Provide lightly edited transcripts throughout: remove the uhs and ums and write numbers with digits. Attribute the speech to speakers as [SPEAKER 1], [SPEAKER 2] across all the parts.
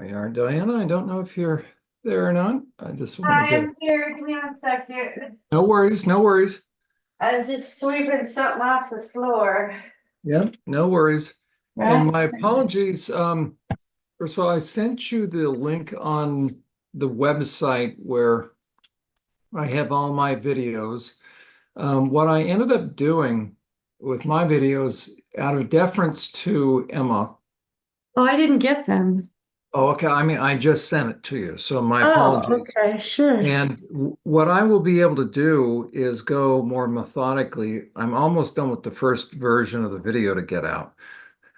[SPEAKER 1] we are, Diana. I don't know if you're there or not. I just wanted
[SPEAKER 2] Hi,
[SPEAKER 1] to.
[SPEAKER 2] I'm here. Give me a second.
[SPEAKER 1] No worries, no worries.
[SPEAKER 2] I was just sweeping something off the floor.
[SPEAKER 1] Yeah, no worries. And my
[SPEAKER 2] That's
[SPEAKER 1] apologies. First of all, I sent you the link on the website where I have all my videos. What I ended up doing with my videos, out of deference to Emma.
[SPEAKER 2] Oh, I didn't get them.
[SPEAKER 1] Oh, okay. I mean, I just sent it to you, so my
[SPEAKER 2] Oh,
[SPEAKER 1] apologies.
[SPEAKER 2] okay, sure.
[SPEAKER 1] And what I will be able to do is go more methodically. I'm almost done with the first version of the video to get out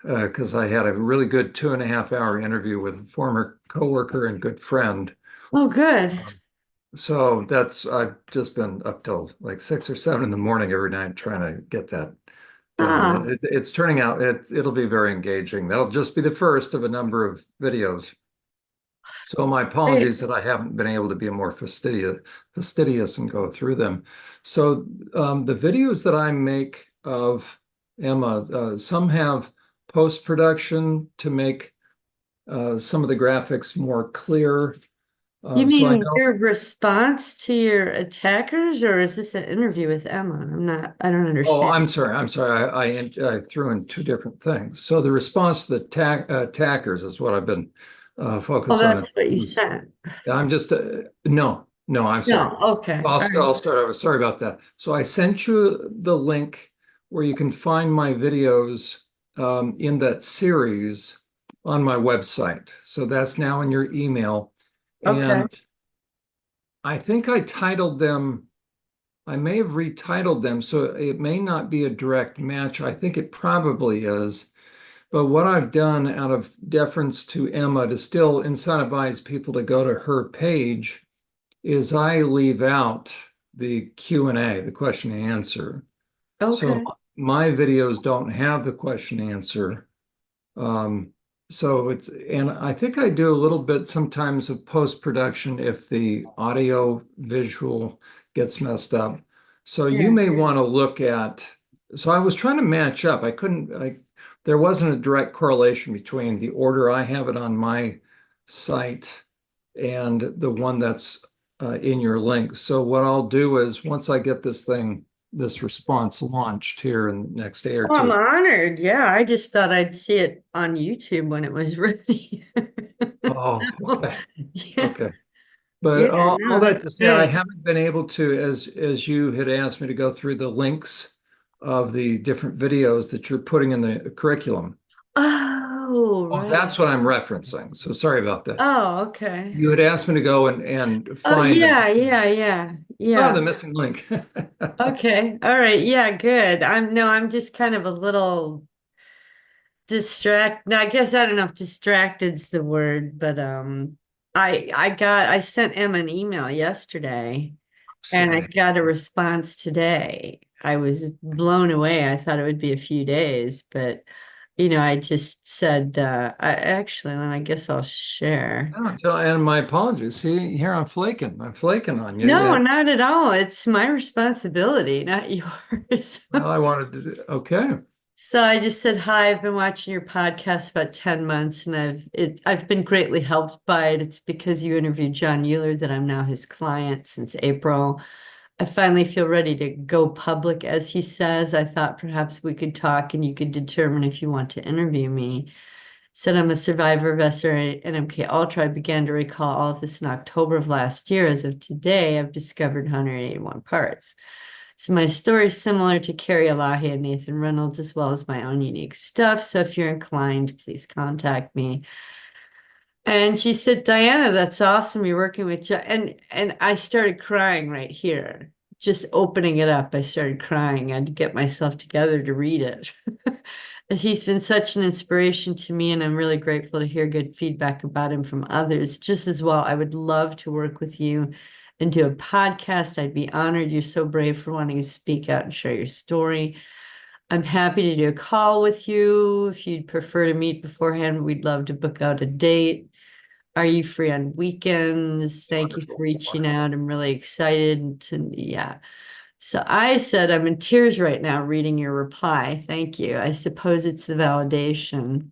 [SPEAKER 1] because I had a really good 2.5 hour interview with a former coworker and good friend.
[SPEAKER 2] Oh, good.
[SPEAKER 1] So that's I've just been up till like 6 or 7 in the morning every night trying to get that done.
[SPEAKER 2] Oh,
[SPEAKER 1] It's turning out it'll be very engaging. That'll just be the first of a number of videos. So my
[SPEAKER 2] great.
[SPEAKER 1] apologies that I haven't been able to be more fastidious and go through them. So the videos that I make of Emma, some have post-production to make some of the graphics more clear.
[SPEAKER 2] You
[SPEAKER 1] So I
[SPEAKER 2] mean
[SPEAKER 1] know,
[SPEAKER 2] your response to your attackers, or is this an interview with Emma? I don't
[SPEAKER 1] oh,
[SPEAKER 2] understand.
[SPEAKER 1] I'm sorry, I threw in two different things. So the response to the attackers is what I've been
[SPEAKER 2] Oh,
[SPEAKER 1] focused on.
[SPEAKER 2] that's what you sent.
[SPEAKER 1] I'm just no, I'm sorry.
[SPEAKER 2] No, okay.
[SPEAKER 1] I'll,
[SPEAKER 2] All
[SPEAKER 1] st- I'll
[SPEAKER 2] right.
[SPEAKER 1] start over. Sorry about that. So I sent you the link where you can find my videos in that series on my website. So that's now in your email.
[SPEAKER 2] Okay.
[SPEAKER 1] And I think I titled them, I may have retitled them, so it may not be a direct match. I think it probably is. But what I've done out of deference to Emma to still incentivize people to go to her page is I leave out the Q&A, the question and answer. So
[SPEAKER 2] Okay.
[SPEAKER 1] my videos don't have the question and answer. Um, and I think I do a little bit sometimes of post-production if the audio visual gets messed up. So you
[SPEAKER 2] Yeah.
[SPEAKER 1] may want to look at, so I was trying to match up. There wasn't a direct correlation between the order I have it on my site and the one that's in your link. So what I'll do is once I get this response launched here in the next day or
[SPEAKER 2] Oh, I'm
[SPEAKER 1] two.
[SPEAKER 2] honored. Yeah, I just thought I'd see it on YouTube when it was ready.
[SPEAKER 1] Oh,
[SPEAKER 2] So,
[SPEAKER 1] okay.
[SPEAKER 2] yeah,
[SPEAKER 1] Okay. But
[SPEAKER 2] yeah,
[SPEAKER 1] all
[SPEAKER 2] no,
[SPEAKER 1] that
[SPEAKER 2] that's
[SPEAKER 1] to say, I
[SPEAKER 2] great.
[SPEAKER 1] haven't been able to, as you had asked me to go through the links of the different videos that you're putting in the curriculum.
[SPEAKER 2] Oh,
[SPEAKER 1] Oh,
[SPEAKER 2] right.
[SPEAKER 1] that's what I'm referencing. So sorry about that.
[SPEAKER 2] Oh, okay.
[SPEAKER 1] You had asked me to go and
[SPEAKER 2] Oh,
[SPEAKER 1] find the
[SPEAKER 2] yeah,
[SPEAKER 1] missing,
[SPEAKER 2] yeah, yeah,
[SPEAKER 1] oh,
[SPEAKER 2] yeah.
[SPEAKER 1] the missing link.
[SPEAKER 2] Okay. All right. Yeah, good. I'm just kind of a little I guess I don't know if distracted's the word, but I sent Emma an email yesterday. And I
[SPEAKER 1] Say,
[SPEAKER 2] got a response today. I was blown away. I thought it would be a few days, but I just said, I guess I'll share.
[SPEAKER 1] and my apologies. See, here I'm flaking. I'm flaking on you.
[SPEAKER 2] No,
[SPEAKER 1] Yeah.
[SPEAKER 2] not at all. It's my responsibility, not yours.
[SPEAKER 1] Well, I wanted to do, okay.
[SPEAKER 2] So I just said, hi, I've been watching your podcast about 10 months and I've been greatly helped by it. It's because you interviewed Jon Uhler that I'm now his client since April. I finally feel ready to go public, as he says. I thought perhaps we could talk and you could determine if you want to interview me. Said I'm a survivor of SRA and MKU. I began to recall all of this in October of last year. As of today, I've discovered 181 parts. So my story is similar to Carrie Elahi and Nathan Reynolds, as well as my own unique stuff. So if you're inclined, please contact me. And she said, Diana, that's awesome. You're working with John. And I started crying right here. Just opening it up, I started crying. I had to get myself together to read it. And he's been such an inspiration to me, and I'm really grateful to hear good feedback about him from others. Just as well, I would love to work with you and do a podcast. I'd be honored. You're so brave for wanting to speak out and share your story. I'm happy to do a call with you. If you'd prefer to meet beforehand, we'd love to book out a date. Are you free on weekends? Thank you for
[SPEAKER 1] Wonderful.
[SPEAKER 2] reaching
[SPEAKER 1] Wonderful.
[SPEAKER 2] out. I'm really excited to, yeah. So I said, I'm in tears right now reading your reply. Thank you. I suppose it's the validation.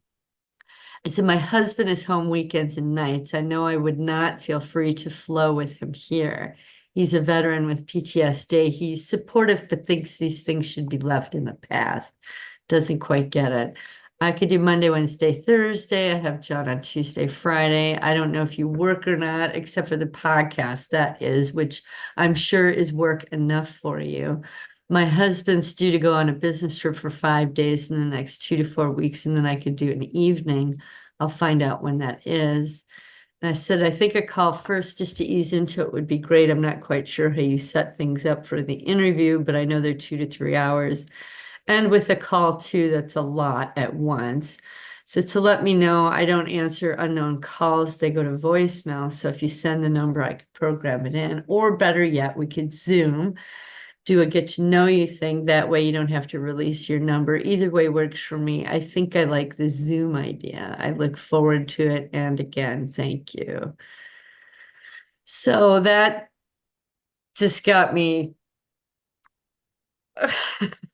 [SPEAKER 2] I said, my husband is home weekends and nights. I know I would not feel free to flow with him here. He's a veteran with PTSD. He's supportive, but thinks these things should be left in the past. Doesn't quite get it. I could do Monday, Wednesday, Thursday. I have John on Tuesday, Friday. I don't know if you work or not, except for the podcast, that is, which I'm sure is work enough for you. My husband's due to go on a business trip for 5 days in the next 2 to 4 weeks, and then I could do an evening. I'll find out when that is. And I said, I think a call first just to ease into it would be great. I'm not quite sure how you set things up for the interview, but I know they're 2 to 3 hours. And with a call too, that's a lot at once. So to let me know, I don't answer unknown calls. They go to voicemail. So if you send the number, I could program it in. Or better yet, we could Zoom, do a get to know you thing. That way you don't have to release your number. Either way works for me. I think I like the Zoom idea. I look forward to it. And again, thank you. So that just got me.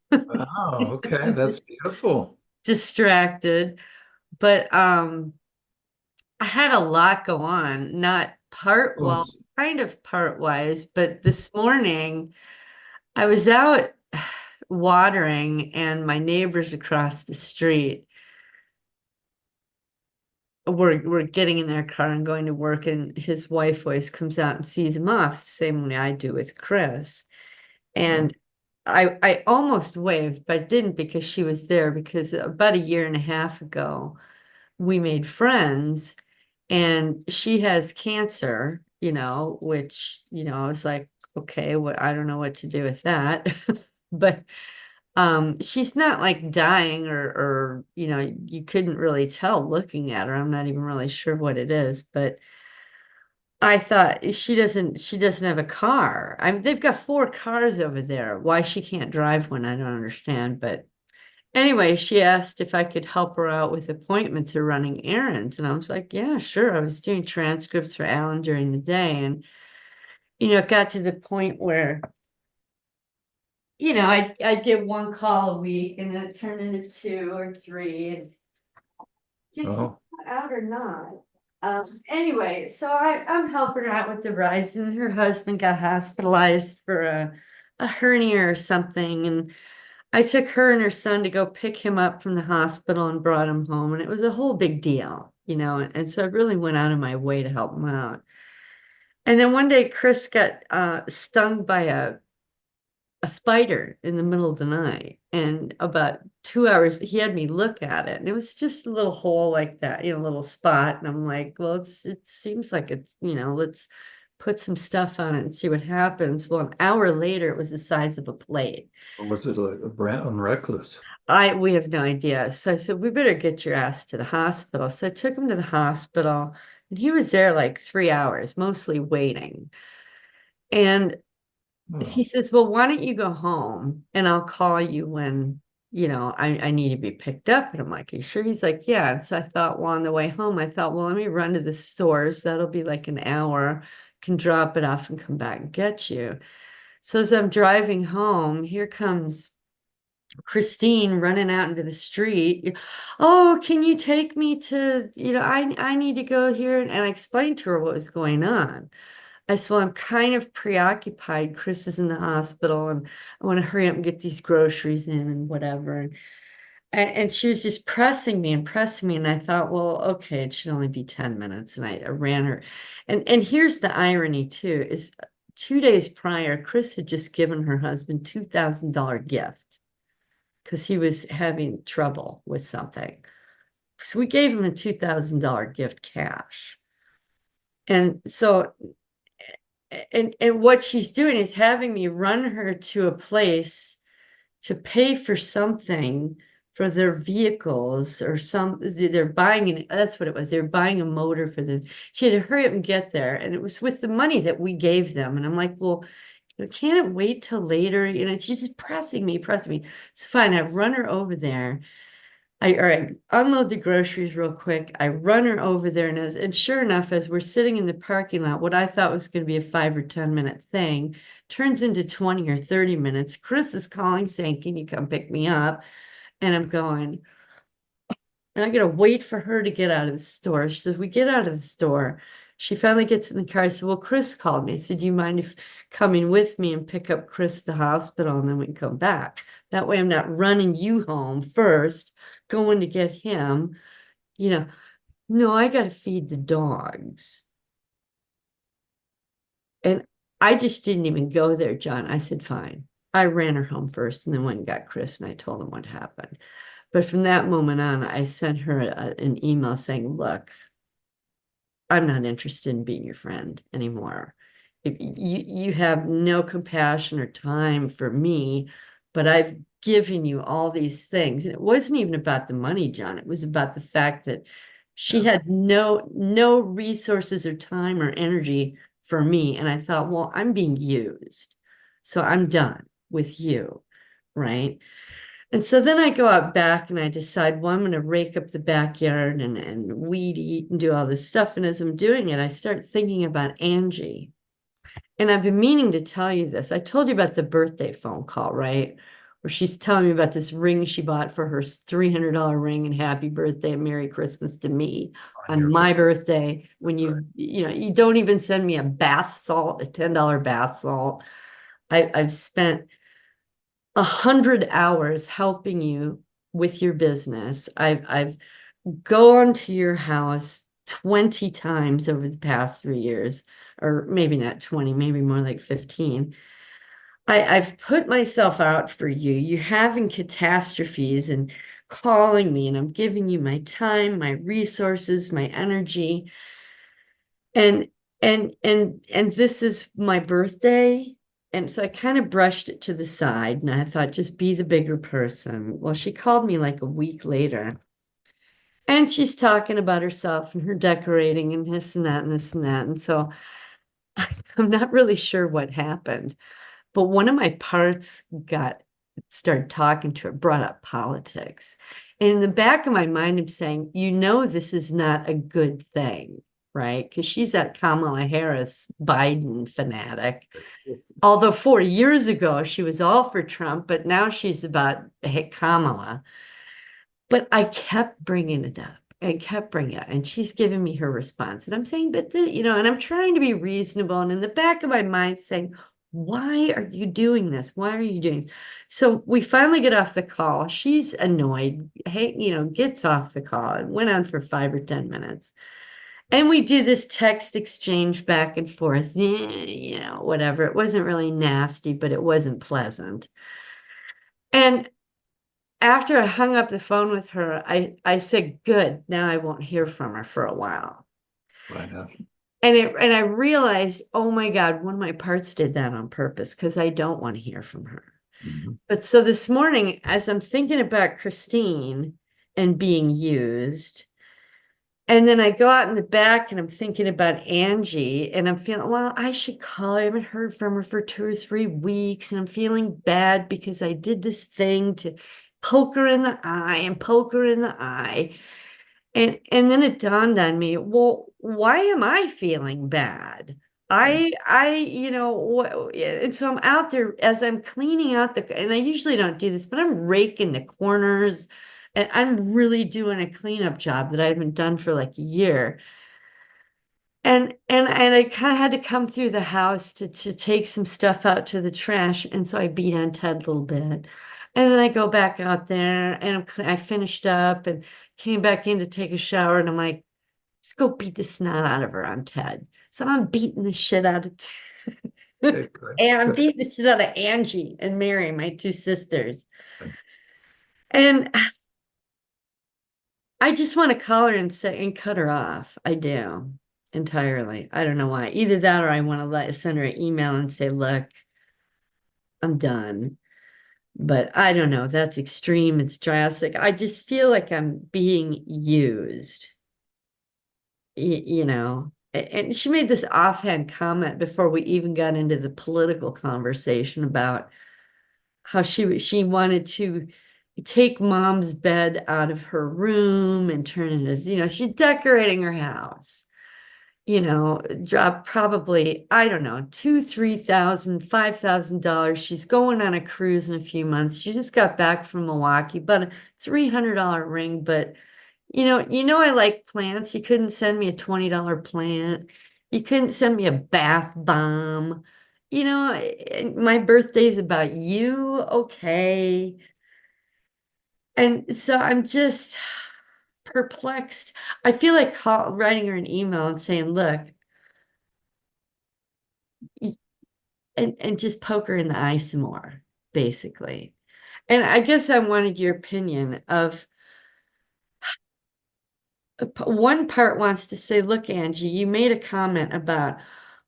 [SPEAKER 1] Wow, okay, that's beautiful.
[SPEAKER 2] Distracted. But I had a lot go on, not part,
[SPEAKER 1] Well,
[SPEAKER 2] well, kind of part wise, but this morning I was out watering and my neighbors across the street were getting in their car and going to work, and his wife always comes out and sees him off, the same way I do with Chris. And I almost waved, but didn't because she was there, because about a year and a half ago we made friends and she has cancer, which, I was like, okay, what, I don't know what to do with that. But she's not like dying or you couldn't really tell looking at her. I'm not even really sure what it is, but I thought she doesn't have a car. I mean, they've got 4 cars over there. Why she can't drive one, I don't understand. But anyway, she asked if I could help her out with appointments or running errands. And I was like, yeah, sure. I was doing transcripts for Alan during the day. And, it got to the point where, I'd get one call a week and then it turned into 2 or 3. And did she
[SPEAKER 1] oh,
[SPEAKER 2] go out or not? Anyway, so I'm helping her out with the rides, and her husband got hospitalized for a hernia or something. And I took her and her son to go pick him up from the hospital and brought him home. And it was a whole big deal, and so I really went out of my way to help him out. And then one day Chris got stung by a spider in the middle of the night. And about 2 hours, he had me look at it. And it was just a little hole like that, a little spot. And I'm like, well, it seems like it's, let's put some stuff on it and see what happens. Well, an hour later, it was the size of a plate.
[SPEAKER 1] or was it a brown recluse?
[SPEAKER 2] We have no idea. So I said, we better get your ass to the hospital. So I took him to the hospital, and he was there like 3 hours, mostly waiting. And he
[SPEAKER 1] Oh,
[SPEAKER 2] says, well, why don't you go home and I'll call you when, I need to be picked up. And I'm like, are you sure? He's like, yeah. And so I thought, well, on the way home, I thought, well, let me run to the stores. That'll be like an hour, can drop it off and come back and get you. So as I'm driving home, here comes Christine running out into the street. Oh, can you take me to, I need to go here. And I explained to her what was going on. I said, well, I'm kind of preoccupied. Chris is in the hospital and I want to hurry up and get these groceries in and whatever. And she was just pressing me and pressing me. And I thought, well, okay, it should only be 10 minutes. And I ran her. And here's the irony too, is 2 days prior, Chris had just given her husband $2,000 gift because he was having trouble with something. So we gave him a $2,000 gift cash. And so, and what she's doing is having me run her to a place to pay for something for their vehicles or they're buying that's what it was. They're buying a motor for she had to hurry up and get there. And it was with the money that we gave them. And I'm like, well, can't it wait till later? She's just pressing me. It's fine. I run her over there. All right, unload the groceries real quick. I run her over there, and sure enough, as we're sitting in the parking lot, what I thought was going to be a 5 or 10 minute thing turns into 20 or 30 minutes. Chris is calling saying, can you come pick me up? And I'm going, and I gotta wait for her to get out of the store. She says, we get out of the store. She finally gets in the car. I said, well, Chris called me. I said, do you mind if coming with me and pick up Chris at the hospital and then we can come back? That way I'm not running you home first, going to get him. You know, no, I gotta feed the dogs. And I just didn't even go there, John. I said, fine. I ran her home first and then went and got Chris and I told him what happened. But from that moment on, I sent her an email saying, look, I'm not interested in being your friend anymore. If you have no compassion or time for me, but I've given you all these things. And it wasn't even about the money, John. It was about the fact that she
[SPEAKER 1] Yeah.
[SPEAKER 2] had no resources or time or energy for me. And I thought, well, I'm being used. So I'm done with you, right? And so then I go out back and I decide, well, I'm going to rake up the backyard and weed eat and do all this stuff. And as I'm doing it, I start thinking about Angie. And I've been meaning to tell you this. I told you about the birthday phone call, right? Where she's telling me about this ring she bought for her $300 ring and happy birthday and Merry Christmas to me
[SPEAKER 1] I
[SPEAKER 2] on
[SPEAKER 1] hear
[SPEAKER 2] my birthday when
[SPEAKER 1] That's right.
[SPEAKER 2] you don't even send me a bath salt, a $10 bath salt. I've spent 100 hours helping you with your business. I've gone to your house 20 times over the past 3 years, or maybe not 20, maybe more like 15. I've put myself out for you. You're having catastrophes and calling me, and I'm giving you my time, my resources, my energy. And and this is my birthday. And so I kind of brushed it to the side and I thought, just be the bigger person. Well, she called me like a week later and she's talking about herself and her decorating and this and that and this and that. And so I'm not really sure what happened, but one of my parts started talking to her, brought up politics. And in the back of my mind, I'm saying, this is not a good thing, right? Because she's that Kamala Harris Biden fanatic. Although 4 years ago she was all for Trump, but now she's about Kamala. But I kept bringing it up and kept bringing it up, and she's giving me her response. And I'm saying, and I'm trying to be reasonable. And in the back of my mind, saying, why are you doing this? Why are you doing this? So we finally get off the call. She's annoyed. Hey, gets off the call. It went on for 5 or 10 minutes. And we do this text exchange back and forth, whatever. It wasn't really nasty, but it wasn't pleasant. And after I hung up the phone with her, I said, good, now I won't hear from her for a while.
[SPEAKER 1] Right.
[SPEAKER 2] And I realized, oh my God, one of my parts did that on purpose because I don't want to hear from her.
[SPEAKER 1] Mhm.
[SPEAKER 2] But so this morning, as I'm thinking about Christine and being used, and then I go out in the back and I'm thinking about Angie and I'm feeling, well, I should call her. I haven't heard from her for 2 or 3 weeks. And I'm feeling bad because I did this thing to poke her in the eye and poke her in the eye. And then it dawned on me, well, why am I feeling bad?
[SPEAKER 1] Yeah.
[SPEAKER 2] And so I'm out there as I'm cleaning out and I usually don't do this, but I'm raking the corners and I'm really doing a cleanup job that I haven't done for like a year. And I kind of had to come through the house to take some stuff out to the trash. And so I beat on Ted a little bit. And then I go back out there and I finished up and came back in to take a shower. And I'm like, let's go beat the snot out of her on Ted. So I'm beating the shit out of Ted.
[SPEAKER 1] Okay, good.
[SPEAKER 2] And I'm
[SPEAKER 1] Good.
[SPEAKER 2] beating the shit out of Angie and Mary, my two sisters. And I just want to call her and say and cut her off. I do entirely. I don't know why. Either that or I want to send her an email and say, look, I'm done. But I don't know. That's extreme. It's drastic. I just feel like I'm being used, And she made this offhand comment before we even got into the political conversation about how she wanted to take mom's bed out of her room and turn it as, she's decorating her house. Drop probably, I don't know, 3,000, $5,000. She's going on a cruise in a few months. She just got back from Milwaukee, but a $300 ring, but I like plants. You couldn't send me a $20 plant. You couldn't send me a bath bomb. My birthday's about you, okay? And so I'm just perplexed. I feel like writing her an email and saying, look, and just poke her in the eye some more, basically. And I guess I wanted your opinion of one part wants to say, look, Angie, you made a comment about,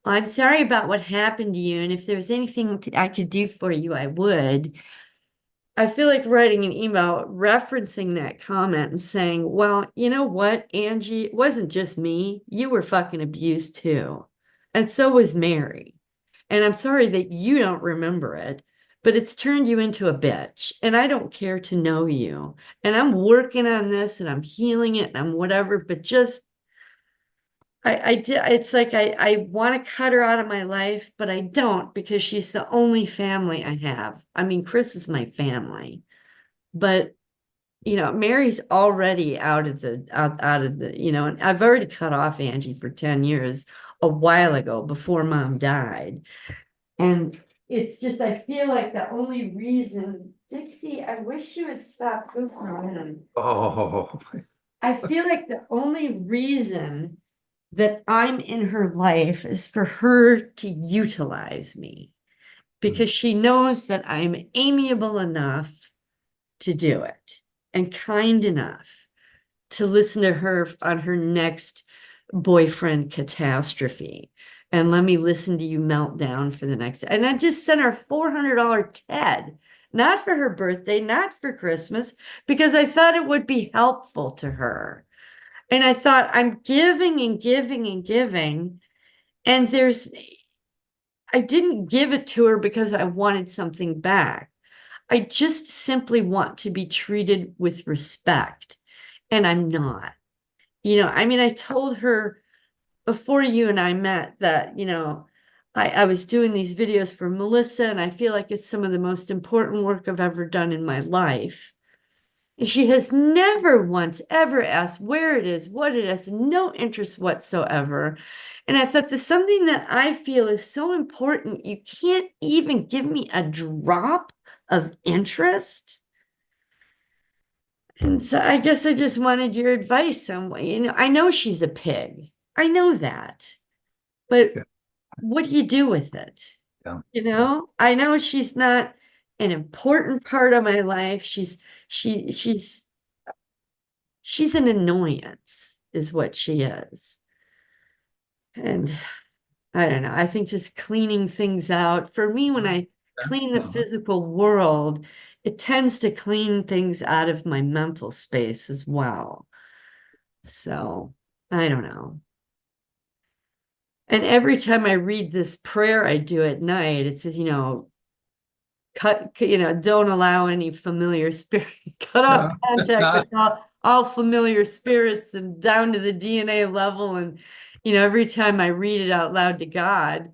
[SPEAKER 2] I'm sorry about what happened to you. And if there's anything I could do for you, I would. I feel like writing an email referencing that comment and saying, well, you know what, Angie, it wasn't just me. You were fucking abused too. And so was Mary. And I'm sorry that you don't remember it, but it's turned you into a bitch. And I don't care to know you. And I'm working on this and I'm healing it and I'm whatever, but just I did it's like I want to cut her out of my life, but I don't because she's the only family I have. I mean, Chris is my family, but Mary's already out of the, and I've already cut off Angie for 10 years a while ago before mom died. And it's just I feel like the only reason, Dixie, I wish you would stop goofing around.
[SPEAKER 1] Oh,
[SPEAKER 2] I feel like the only reason that I'm in her life is for her to utilize me because she knows that I'm amiable enough to do it and kind enough to listen to her on her next boyfriend catastrophe. And let me listen to you melt down for the next. And I just sent her $400 TED, not for her birthday, not for Christmas, because I thought it would be helpful to her. And I thought I'm giving and giving and giving. And I didn't give it to her because I wanted something back. I just simply want to be treated with respect. And I'm not. I mean, I told her before you and I met that, I was doing these videos for Melissa, and I feel like it's some of the most important work I've ever done in my life. And she has never once ever asked where it is, what it is, no interest whatsoever. And I thought there's something that I feel is so important. You can't even give me a drop of interest. And so I guess I just wanted your advice on what, I know she's a pig. I know that. But
[SPEAKER 1] yeah,
[SPEAKER 2] what do you do with it?
[SPEAKER 1] yeah,
[SPEAKER 2] I know she's not an important part of my life. She's she's an annoyance, is what she is. And I don't know. I think just cleaning things out for me, when I clean the
[SPEAKER 1] uh-huh.
[SPEAKER 2] physical world, it tends to clean things out of my mental space as well. So I don't know. And every time I read this prayer I do at night, it says, don't allow any familiar spirit, cut off contact with all familiar spirits and down to the DNA level. And, every time I read it out loud to God,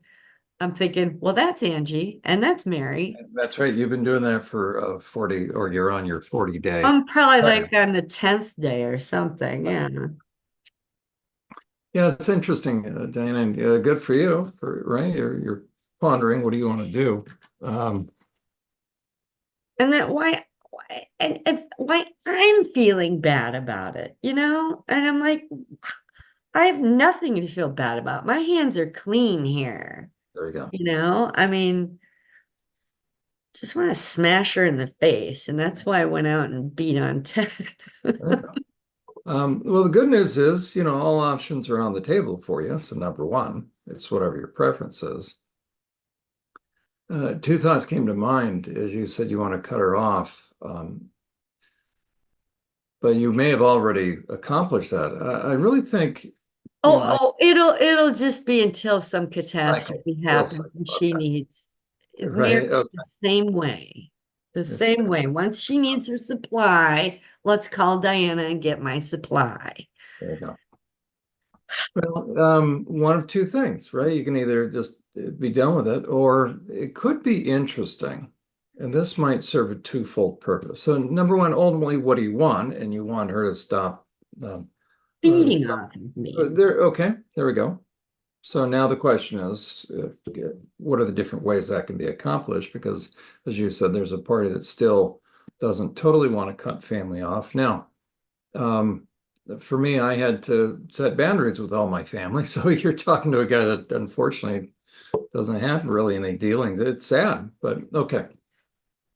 [SPEAKER 2] I'm thinking, well, that's Angie and that's Mary.
[SPEAKER 1] That's right. You've been doing that for 40, or you're on your 40-day.
[SPEAKER 2] I'm probably
[SPEAKER 1] Right.
[SPEAKER 2] like on the 10th day or something. Yeah.
[SPEAKER 1] Yeah, it's interesting, Diana, and good for you. For right, you're pondering what do you want to do. Um,
[SPEAKER 2] And that why, and if why I'm feeling bad about it, And I'm like, I have nothing to feel bad about. My hands are clean here,
[SPEAKER 1] there you go.
[SPEAKER 2] I mean, just want to smash her in the face. And that's why I went out and beat on Ted.
[SPEAKER 1] There you go. Well, the good news is, all options are on the table for you. So number one, it's whatever your preference is. Two thoughts came to mind as you said you want to cut her off, but you may have already accomplished that. I really think, I
[SPEAKER 2] It'll just be until some
[SPEAKER 1] cycle,
[SPEAKER 2] catastrophe
[SPEAKER 1] it'll
[SPEAKER 2] happens
[SPEAKER 1] cycle.
[SPEAKER 2] and she
[SPEAKER 1] Okay.
[SPEAKER 2] needs Mary
[SPEAKER 1] Right. Okay.
[SPEAKER 2] the same way. The
[SPEAKER 1] It's,
[SPEAKER 2] same way. Once she needs her supply, let's call Diana and get my supply.
[SPEAKER 1] there you go. Well, one of two things, right? You can either just be done with it, or it could be interesting. And this might serve a twofold purpose. So, number one, ultimately, what do you want? And you want her to stop,
[SPEAKER 2] Feeding
[SPEAKER 1] So
[SPEAKER 2] off of me.
[SPEAKER 1] okay, there we go. So now the question is, what are the different ways that can be accomplished? Because as you said, there's a party that still doesn't totally want to cut family off. Now, um, for me, I had to set boundaries with all my family. So you're talking to a guy that unfortunately doesn't have really any dealings. It's sad, but okay.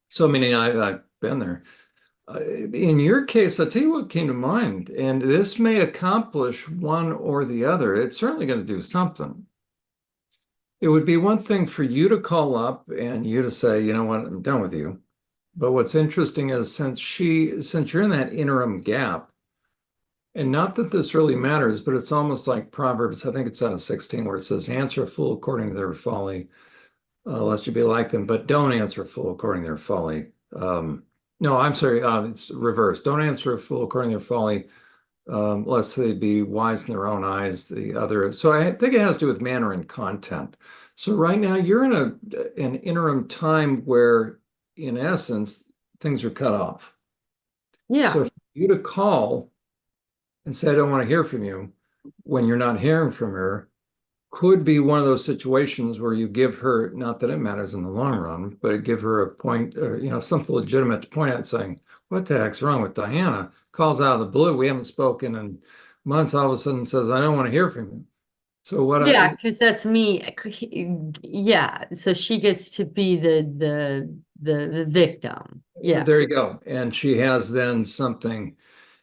[SPEAKER 1] So meaning I've been there. In your case, I'll tell you what came to mind, and this may accomplish one or the other. It's certainly going to do something. It would be one thing for you to call up and you to say, you know what, I'm done with you. But what's interesting is since you're in that interim gap, and not that this really matters, but it's almost like Proverbs, I think it's out of 16, where it says, answer a fool according to their folly, lest you be like them, but don't answer a fool according to their folly. No, I'm sorry, it's reversed. Don't answer a fool according to their folly, lest they be wise in their own eyes. The other, so I think it has to do with manner and content. So right now you're in an interim time where, in essence, things are cut off.
[SPEAKER 2] Yeah.
[SPEAKER 1] So for you to call and say, I don't want to hear from you when you're not hearing from her could be one of those situations where you give her, not that it matters in the long run, but give her a point, or something legitimate to point at, saying, what the heck's wrong with Diana? Calls out of the blue. We haven't spoken in months. All of a sudden says, I don't want to hear from you. So
[SPEAKER 2] Yeah, because that's me. Yeah. So she gets to be the victim. Yeah.
[SPEAKER 1] there you go. And she has then something.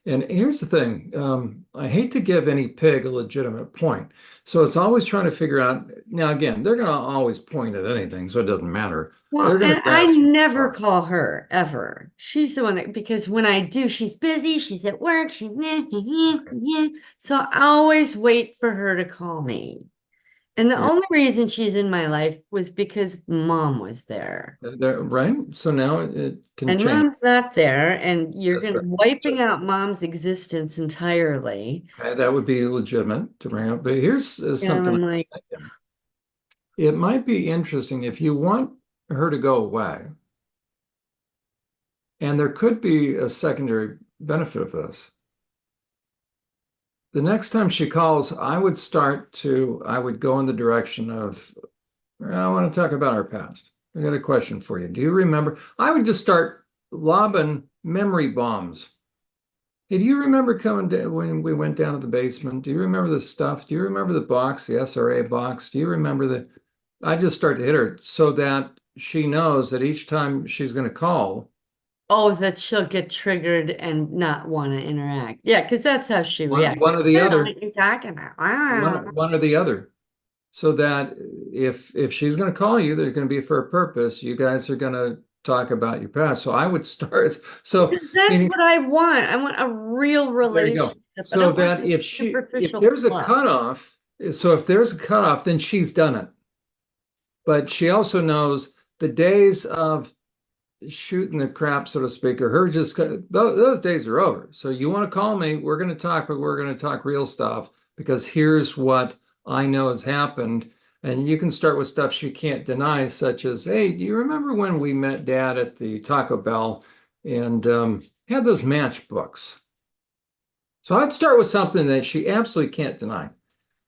[SPEAKER 1] And here's the thing, I hate to give any pig a legitimate point. So it's always trying to figure out. Now, again, they're going to always point at anything, so it doesn't matter.
[SPEAKER 2] Well,
[SPEAKER 1] They're going to
[SPEAKER 2] and I
[SPEAKER 1] grasp.
[SPEAKER 2] never call her ever. She's the one that, because when I do, she's busy, she's at work, she's so I always wait for her to call me. And the only reason she's in my life was because mom was there.
[SPEAKER 1] Right? So now it can
[SPEAKER 2] And
[SPEAKER 1] change.
[SPEAKER 2] mom's not there, and you're
[SPEAKER 1] That's
[SPEAKER 2] gonna
[SPEAKER 1] right.
[SPEAKER 2] wiping out mom's existence entirely.
[SPEAKER 1] Okay, that would be legitimate to bring up. But here's
[SPEAKER 2] And
[SPEAKER 1] something I
[SPEAKER 2] I'm
[SPEAKER 1] was
[SPEAKER 2] like,
[SPEAKER 1] thinking. It might be interesting if you want her to go away, and there could be a secondary benefit of this. The next time she calls, I would go in the direction of, I want to talk about our past. I got a question for you. Do you remember? I would just start lobbing memory bombs. Hey, do you remember coming down when we went down to the basement? Do you remember the stuff? Do you remember the box, the SRA box? Do you remember the? I just start to hit her so that she knows that each time she's going to call,
[SPEAKER 2] oh, that she'll get triggered and not want to interact. Yeah, because that's how she reacts.
[SPEAKER 1] one or the
[SPEAKER 2] I don't know
[SPEAKER 1] other,
[SPEAKER 2] what you're talking about. Ah.
[SPEAKER 1] one or the other, so that if she's going to call you, there's going to be for a purpose. You guys are going to talk about your past. So I would start. So
[SPEAKER 2] Because that's
[SPEAKER 1] meaning
[SPEAKER 2] what I want. I want a real
[SPEAKER 1] there you go.
[SPEAKER 2] relationship. I
[SPEAKER 1] So
[SPEAKER 2] don't want
[SPEAKER 1] that
[SPEAKER 2] this
[SPEAKER 1] if
[SPEAKER 2] superficial
[SPEAKER 1] there's a
[SPEAKER 2] fluff.
[SPEAKER 1] cutoff, then she's done it. But she also knows the days of shooting the crap, so to speak, or her just those days are over. So you want to call me, we're going to talk, but we're going to talk real stuff because here's what I know has happened. And you can start with stuff she can't deny, such as, hey, do you remember when we met Dad at the Taco Bell and had those matchbooks? So I'd start with something that she absolutely can't deny.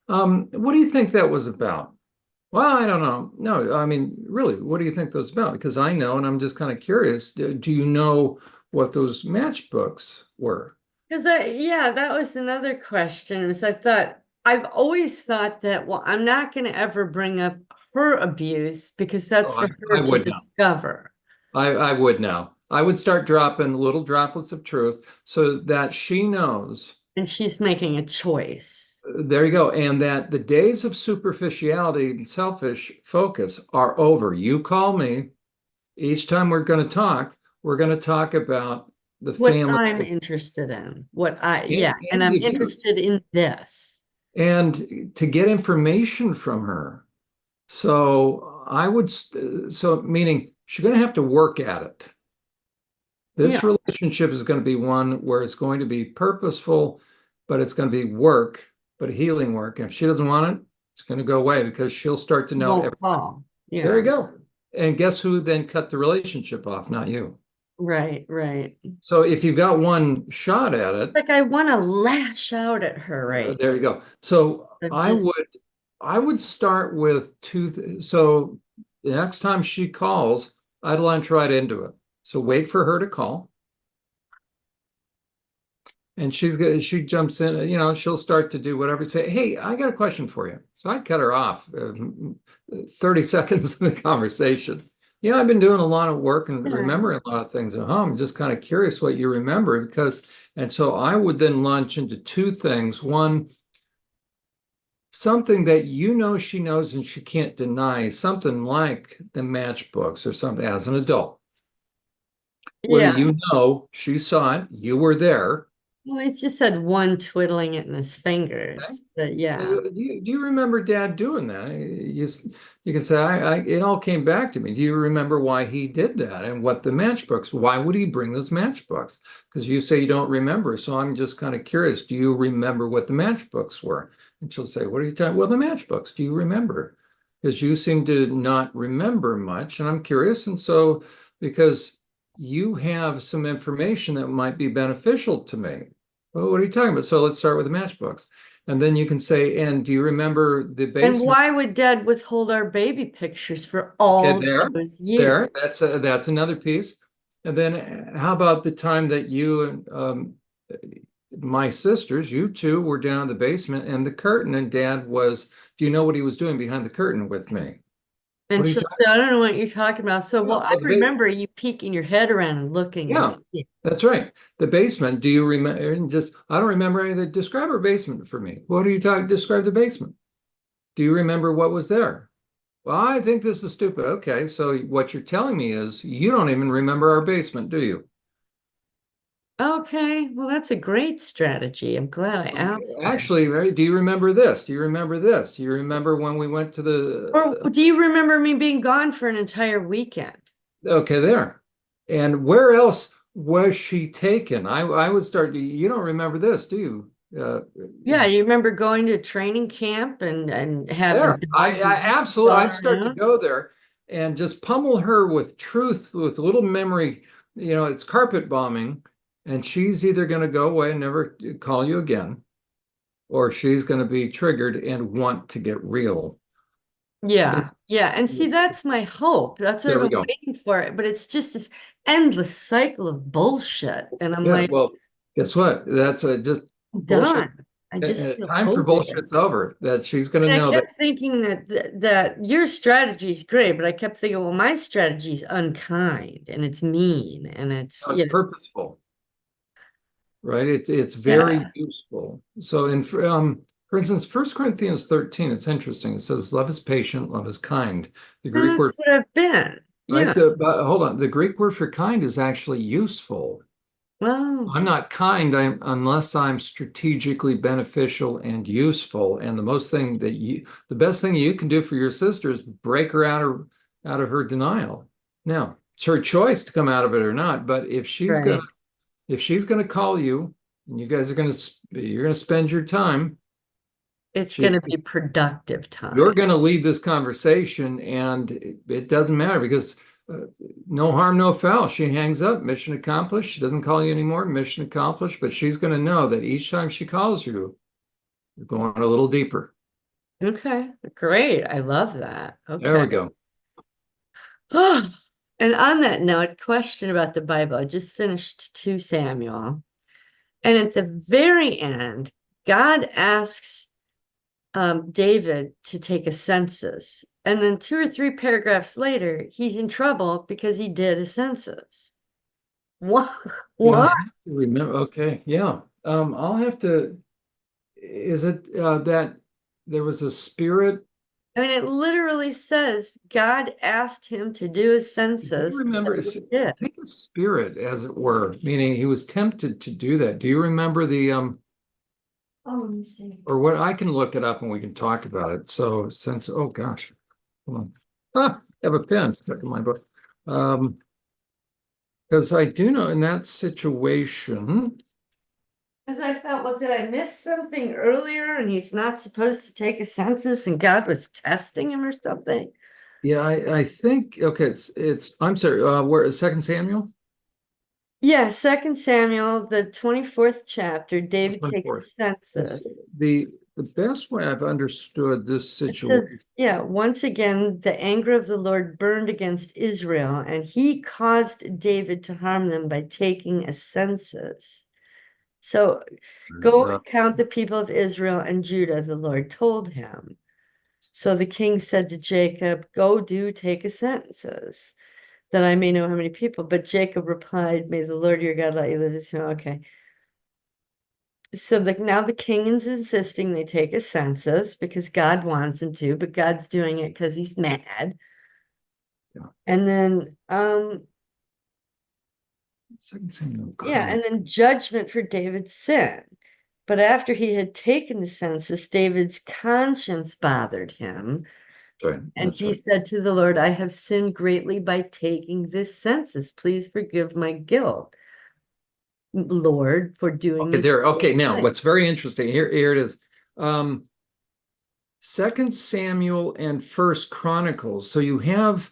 [SPEAKER 1] What do you think that was about? Well, I don't know. No, I mean, really, what do you think those about? Because I know, and I'm just kind of curious. Do you know what those matchbooks were?
[SPEAKER 2] Because yeah, that was another question. Was I thought I've always thought that, well, I'm not going to ever bring up her abuse because that's
[SPEAKER 1] Oh,
[SPEAKER 2] for
[SPEAKER 1] I
[SPEAKER 2] her to
[SPEAKER 1] would know.
[SPEAKER 2] discover.
[SPEAKER 1] I would know. I would start dropping little droplets of truth so that she knows.
[SPEAKER 2] And she's making a choice.
[SPEAKER 1] There you go. And that the days of superficiality and selfish focus are over. You call me each time we're going to talk about the
[SPEAKER 2] What
[SPEAKER 1] family.
[SPEAKER 2] I'm interested in. What I,
[SPEAKER 1] And,
[SPEAKER 2] yeah, and
[SPEAKER 1] and
[SPEAKER 2] I'm
[SPEAKER 1] you do.
[SPEAKER 2] interested in this.
[SPEAKER 1] And to get information from her. So so meaning she's going to have to work at it. This
[SPEAKER 2] Yeah.
[SPEAKER 1] relationship is going to be one where it's going to be purposeful, but it's going to be work, but healing work. And if she doesn't want it, it's going to go away because she'll start to know
[SPEAKER 2] Won't
[SPEAKER 1] everything.
[SPEAKER 2] call.
[SPEAKER 1] There you
[SPEAKER 2] Yeah.
[SPEAKER 1] go. And guess who then cut the relationship off? Not you.
[SPEAKER 2] Right, right.
[SPEAKER 1] So if you've got one shot at it,
[SPEAKER 2] Like I want to lash out at her right
[SPEAKER 1] there you go. So
[SPEAKER 2] now. Just
[SPEAKER 1] I would start with so the next time she calls, I'd launch right into it. So wait for her to call. And she jumps in, she'll start to do whatever, say, hey, I got a question for you. So I cut her off 30 seconds in the conversation. I've been doing a lot of work and
[SPEAKER 2] yeah.
[SPEAKER 1] remembering a lot of things at home. I'm just kind of curious what you remember and so I would then launch into two things. One, something that she knows and she can't deny, something like the matchbooks or something as an adult, where
[SPEAKER 2] Yeah.
[SPEAKER 1] she saw it, you were there.
[SPEAKER 2] Well, he's just had one twiddling it in his
[SPEAKER 1] Okay.
[SPEAKER 2] fingers. But
[SPEAKER 1] So
[SPEAKER 2] yeah.
[SPEAKER 1] do you remember Dad doing that? You can say, it all came back to me. Do you remember why he did that and what the matchbooks? Why would he bring those matchbooks? Because you say you don't remember. So I'm just kind of curious. Do you remember what the matchbooks were? And she'll say, what are you talking? Well, the matchbooks. Do you remember? Because you seem to not remember much, and I'm curious. And so, because you have some information that might be beneficial to me. Well, what are you talking about? So let's start with the matchbooks. And then you can say, and do you remember the
[SPEAKER 2] And
[SPEAKER 1] basement?
[SPEAKER 2] why would Dad withhold our baby pictures for
[SPEAKER 1] Okay,
[SPEAKER 2] all those years?
[SPEAKER 1] that's another piece. And then how about the time that you and my sisters, you two, were down in the basement and the curtain, and Dad was, do you know what he was doing behind the curtain with me? What
[SPEAKER 2] And
[SPEAKER 1] are you
[SPEAKER 2] she'll
[SPEAKER 1] talking
[SPEAKER 2] say, I don't know what you're talking about. So, well,
[SPEAKER 1] about?
[SPEAKER 2] I remember you peeking your head around and looking and
[SPEAKER 1] Yeah, that's right. The basement. Do you remember? I don't remember any of the. Describe our basement for me. What are you talking? Describe the basement. Do you remember what was there? Well, I think this is stupid. Okay, so what you're telling me is you don't even remember our basement, do you?
[SPEAKER 2] okay, well, that's a great strategy. I'm glad I asked you.
[SPEAKER 1] Actually, Mary, do you remember this? Do you remember this? Do you remember when we went to
[SPEAKER 2] Or do you remember me being gone for an entire weekend?
[SPEAKER 1] okay, there. And where else was she taken? I would start, you don't remember this, do you?
[SPEAKER 2] Yeah, you remember going to training camp and having
[SPEAKER 1] There.
[SPEAKER 2] dogs
[SPEAKER 1] I
[SPEAKER 2] and
[SPEAKER 1] absolutely,
[SPEAKER 2] going
[SPEAKER 1] I'd start to
[SPEAKER 2] around?
[SPEAKER 1] go there and just pummel her with truth, with a little memory. It's carpet bombing, and she's either going to go away and never call you again, or she's going to be triggered and want to get real.
[SPEAKER 2] Yeah, yeah. And see, that's my hope. That's what I've
[SPEAKER 1] There we
[SPEAKER 2] been
[SPEAKER 1] go.
[SPEAKER 2] waiting for. But it's just this endless cycle of bullshit. And I'm
[SPEAKER 1] Yeah.
[SPEAKER 2] like,
[SPEAKER 1] Well, guess what? That's just bullshit.
[SPEAKER 2] done. I just feel
[SPEAKER 1] Time for
[SPEAKER 2] over it.
[SPEAKER 1] bullshit's over. That she's going to
[SPEAKER 2] And I
[SPEAKER 1] know that
[SPEAKER 2] kept thinking that your strategy is great, but I kept thinking, well, my strategy is unkind and it's mean and it's,
[SPEAKER 1] it's purposeful, right? It's very
[SPEAKER 2] yeah.
[SPEAKER 1] useful. So for instance, 1 Corinthians 13, it's interesting. It says, love is patient, love is kind. The
[SPEAKER 2] And
[SPEAKER 1] Greek word,
[SPEAKER 2] that's what I've been.
[SPEAKER 1] right?
[SPEAKER 2] Yeah.
[SPEAKER 1] But hold on, the Greek word for kind is actually useful.
[SPEAKER 2] Well,
[SPEAKER 1] I'm not kind unless I'm strategically beneficial and useful. And the best thing you can do for your sister is break her out of her denial. Now, it's her choice to come out of it or not. But
[SPEAKER 2] right.
[SPEAKER 1] if she's gonna call you and you guys are you're gonna spend your time,
[SPEAKER 2] It's
[SPEAKER 1] she
[SPEAKER 2] going to be productive
[SPEAKER 1] you're
[SPEAKER 2] time.
[SPEAKER 1] gonna lead this conversation, and it doesn't matter because no harm, no foul. She hangs up, mission accomplished. She doesn't call you anymore, mission accomplished. But she's gonna know that each time she calls you, you're going a little deeper.
[SPEAKER 2] Okay. Great. I love that.
[SPEAKER 1] There
[SPEAKER 2] Okay.
[SPEAKER 1] we go.
[SPEAKER 2] And on that note, question about the Bible. I just finished 2 Samuel. And at the very end, God asks David to take a census. And then 2 or 3 paragraphs later, he's in trouble because he did a census. What?
[SPEAKER 1] Yeah, I
[SPEAKER 2] What?
[SPEAKER 1] have to remember. Okay, yeah. I'll have to. Is it that there was a spirit?
[SPEAKER 2] I mean, it literally says God asked him to do a
[SPEAKER 1] Do you
[SPEAKER 2] census, so
[SPEAKER 1] remember?
[SPEAKER 2] he did.
[SPEAKER 1] Think of spirit, as it were, meaning he was tempted to do that. Do you remember
[SPEAKER 2] Oh, let me see.
[SPEAKER 1] or what? I can look it up and we can talk about it. So since, oh gosh, hold on. I have a pen stuck in my book. Um, because I do know in that situation,
[SPEAKER 2] Because I felt, well, did I miss something earlier and he's not supposed to take a census and God was testing him or something?
[SPEAKER 1] yeah, I think okay, I'm sorry, where 2 Samuel?
[SPEAKER 2] Yeah, Second Samuel, the 24th chapter, David takes a
[SPEAKER 1] 24th. It's
[SPEAKER 2] census.
[SPEAKER 1] the best way I've understood this
[SPEAKER 2] It says,
[SPEAKER 1] situation.
[SPEAKER 2] yeah, once again, the anger of the Lord burned against Israel, and he caused David to harm them by taking a census. So go
[SPEAKER 1] Uh,
[SPEAKER 2] and count the people of Israel and Judah, the Lord told him. So the king said to Jacob, go do take a census, that I may know how many people. But Jacob replied, may the Lord your God let you live. So, okay. So now the king is insisting they take a census because God wants them to, but God's doing it because he's mad.
[SPEAKER 1] yeah.
[SPEAKER 2] And then
[SPEAKER 1] Second Samuel.
[SPEAKER 2] yeah, and then judgment for David's sin. But after he had taken the census, David's conscience bothered him.
[SPEAKER 1] Right.
[SPEAKER 2] And
[SPEAKER 1] That's
[SPEAKER 2] he
[SPEAKER 1] right.
[SPEAKER 2] said to the Lord, I have sinned greatly by taking this census. Please forgive my guilt, Lord, for doing
[SPEAKER 1] Okay,
[SPEAKER 2] this
[SPEAKER 1] there. Okay,
[SPEAKER 2] great
[SPEAKER 1] now
[SPEAKER 2] thing.
[SPEAKER 1] what's very interesting here it is. Second Samuel and First Chronicles. So you have,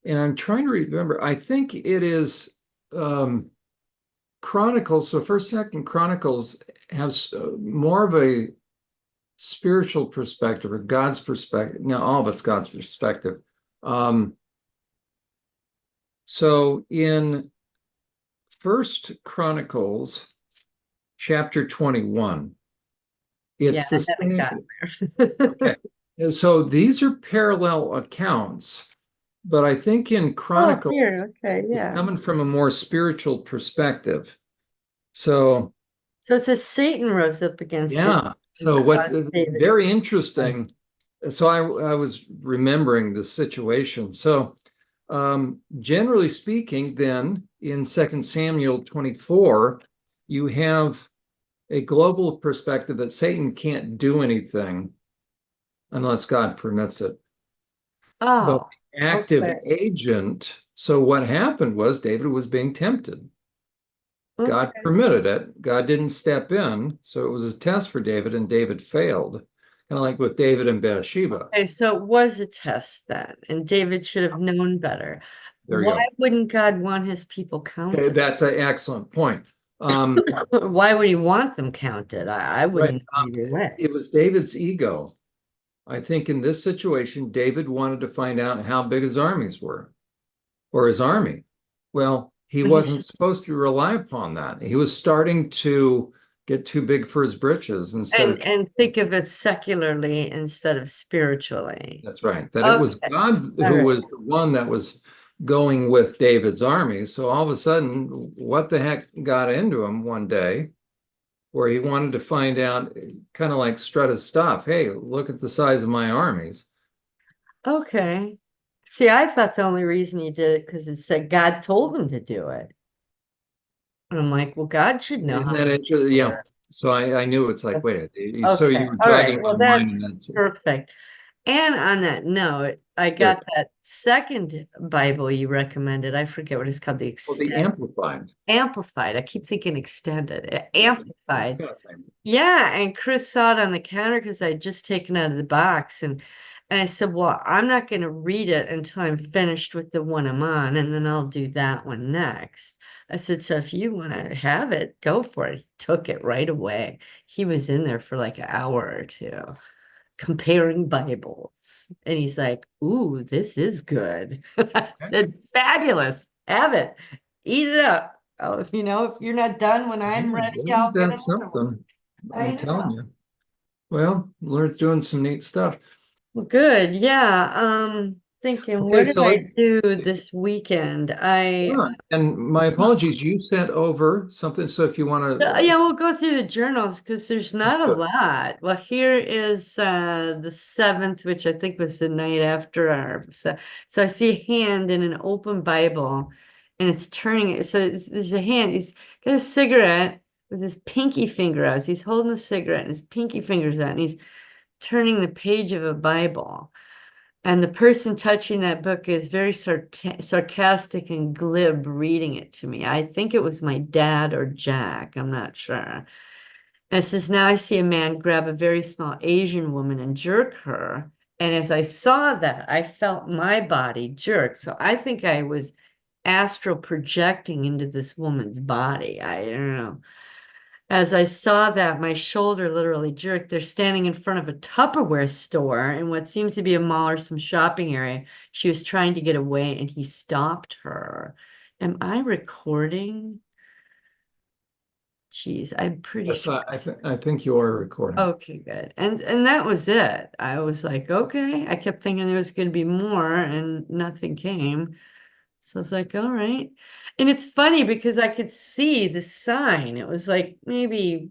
[SPEAKER 1] and I'm trying to remember, I think it is Chronicles. So First, Second Chronicles has more of a spiritual perspective or God's perspective. Now, all of it's God's perspective. Um, so in First Chronicles, chapter 21,
[SPEAKER 2] Yeah,
[SPEAKER 1] it's the
[SPEAKER 2] I haven't
[SPEAKER 1] same.
[SPEAKER 2] gotten there.
[SPEAKER 1] Okay. And so these are parallel accounts, but I think in
[SPEAKER 2] Oh,
[SPEAKER 1] Chronicles,
[SPEAKER 2] here. Okay,
[SPEAKER 1] it's
[SPEAKER 2] yeah.
[SPEAKER 1] coming from a more spiritual perspective. So,
[SPEAKER 2] So it says Satan rose up against it
[SPEAKER 1] yeah.
[SPEAKER 2] and
[SPEAKER 1] So what's
[SPEAKER 2] caused David's
[SPEAKER 1] very interesting. So I was remembering the situation. So generally speaking, then in Second Samuel 24, you have a global perspective that Satan can't do anything unless God permits it. But
[SPEAKER 2] Oh,
[SPEAKER 1] the active
[SPEAKER 2] okay.
[SPEAKER 1] agent, so what happened was David was being tempted. God
[SPEAKER 2] Okay.
[SPEAKER 1] permitted it. God didn't step in. So it was a test for David, and David failed. Kind of like with David and Bathsheba.
[SPEAKER 2] Okay, so it was a test then, and David should have known better.
[SPEAKER 1] There you
[SPEAKER 2] Why
[SPEAKER 1] go.
[SPEAKER 2] wouldn't God want his people
[SPEAKER 1] Okay,
[SPEAKER 2] counted?
[SPEAKER 1] that's an excellent point. Um,
[SPEAKER 2] Why would he want them counted? I
[SPEAKER 1] right.
[SPEAKER 2] wouldn't either way.
[SPEAKER 1] It was David's ego. I think in this situation, David wanted to find out how big his armies were or his army. Well, he wasn't supposed to rely upon that. He was starting to get too big for his britches instead of.
[SPEAKER 2] And think of it secularly instead of spiritually.
[SPEAKER 1] That's right. That it was
[SPEAKER 2] Okay,
[SPEAKER 1] God
[SPEAKER 2] all
[SPEAKER 1] who
[SPEAKER 2] right.
[SPEAKER 1] was the one that was going with David's army. So all of a sudden, what the heck got into him one day where he wanted to find out, kind of like strut his stuff. Hey, look at the size of my armies.
[SPEAKER 2] Okay. See, I thought the only reason he did it because it said God told him to do it. And I'm like, well, God should know
[SPEAKER 1] Isn't
[SPEAKER 2] how
[SPEAKER 1] that
[SPEAKER 2] many
[SPEAKER 1] interesting?
[SPEAKER 2] people
[SPEAKER 1] Yeah.
[SPEAKER 2] are.
[SPEAKER 1] So I knew it's like, wait, so
[SPEAKER 2] Okay.
[SPEAKER 1] you were
[SPEAKER 2] All right.
[SPEAKER 1] dragging my
[SPEAKER 2] Well,
[SPEAKER 1] mind and
[SPEAKER 2] that's
[SPEAKER 1] that's
[SPEAKER 2] perfect. And on that note, I
[SPEAKER 1] good.
[SPEAKER 2] got that second Bible you recommended. I forget what it's called, the
[SPEAKER 1] Well, the
[SPEAKER 2] extend
[SPEAKER 1] amplified.
[SPEAKER 2] amplified. I keep thinking extended,
[SPEAKER 1] Yeah, it's
[SPEAKER 2] amplified.
[SPEAKER 1] fascinating.
[SPEAKER 2] Yeah, and Chris saw it on the counter because I'd just taken it out of the box, and I said, "Well, I'm not going to read it until I'm finished with the one I'm on, and then I'll do that one next." I said, "So if you want to have it, go for it." He took it right away. He was in there for like an hour or two comparing Bibles, and he's like, "Ooh, this is good." I
[SPEAKER 1] Okay.
[SPEAKER 2] said, "Fabulous. Have it. Eat it up." Oh, if you're not done when I'm
[SPEAKER 1] Yeah,
[SPEAKER 2] ready,
[SPEAKER 1] isn't
[SPEAKER 2] I'll get
[SPEAKER 1] that
[SPEAKER 2] another one.
[SPEAKER 1] something?
[SPEAKER 2] I
[SPEAKER 1] I'm telling
[SPEAKER 2] know.
[SPEAKER 1] you. Well, Lord's doing some neat stuff.
[SPEAKER 2] Well, good. Yeah. Thinking,
[SPEAKER 1] Okay,
[SPEAKER 2] what did
[SPEAKER 1] so
[SPEAKER 2] I do this weekend?
[SPEAKER 1] yeah, and my apologies, you sent over something, so if you want to,
[SPEAKER 2] Yeah, we'll go through the journals because there's
[SPEAKER 1] let's
[SPEAKER 2] not a
[SPEAKER 1] do it.
[SPEAKER 2] lot. Well, here is the seventh, which I think was the night after our. So I see a hand in an open Bible, and it's turning it. So there's a hand. He's got a cigarette with his pinky finger out. He's holding a cigarette, and his pinky finger's out, and he's turning the page of a Bible. And the person touching that book is very sarcastic and glib reading it to me. I think it was my dad or Jack. I'm not sure. And it says, now I see a man grab a very small Asian woman and jerk her. And as I saw that, I felt my body jerk. So I think I was astral projecting into this woman's body. I don't know. As I saw that, my shoulder literally jerked. They're standing in front of a Tupperware store in what seems to be a mall or some shopping area. She was trying to get away and he stopped her. Am I recording? Jeez, I'm pretty
[SPEAKER 1] Yes,
[SPEAKER 2] sure.
[SPEAKER 1] I think you are recording.
[SPEAKER 2] Okay, good. And that was it. I was like, okay. I kept thinking there was going to be more and nothing came. So I was like, all right. And it's funny because I could see the sign. It was like maybe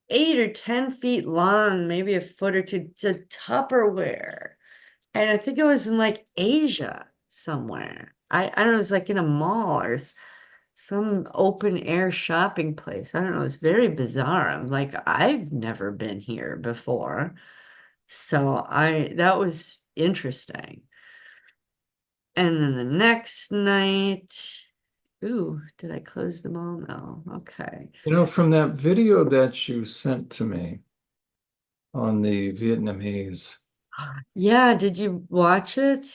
[SPEAKER 2] 8 or 10 feet long, maybe a foot or two to Tupperware. And I think it was in like Asia somewhere. I don't know, it was like in a mall or some open air shopping place. I don't know. It's very bizarre. I'm like, I've never been here before. So that was interesting. And then the next night, ooh, did I close them all? No. Okay.
[SPEAKER 1] From that video that you sent to me on the Vietnamese,
[SPEAKER 2] Yeah, did you watch it?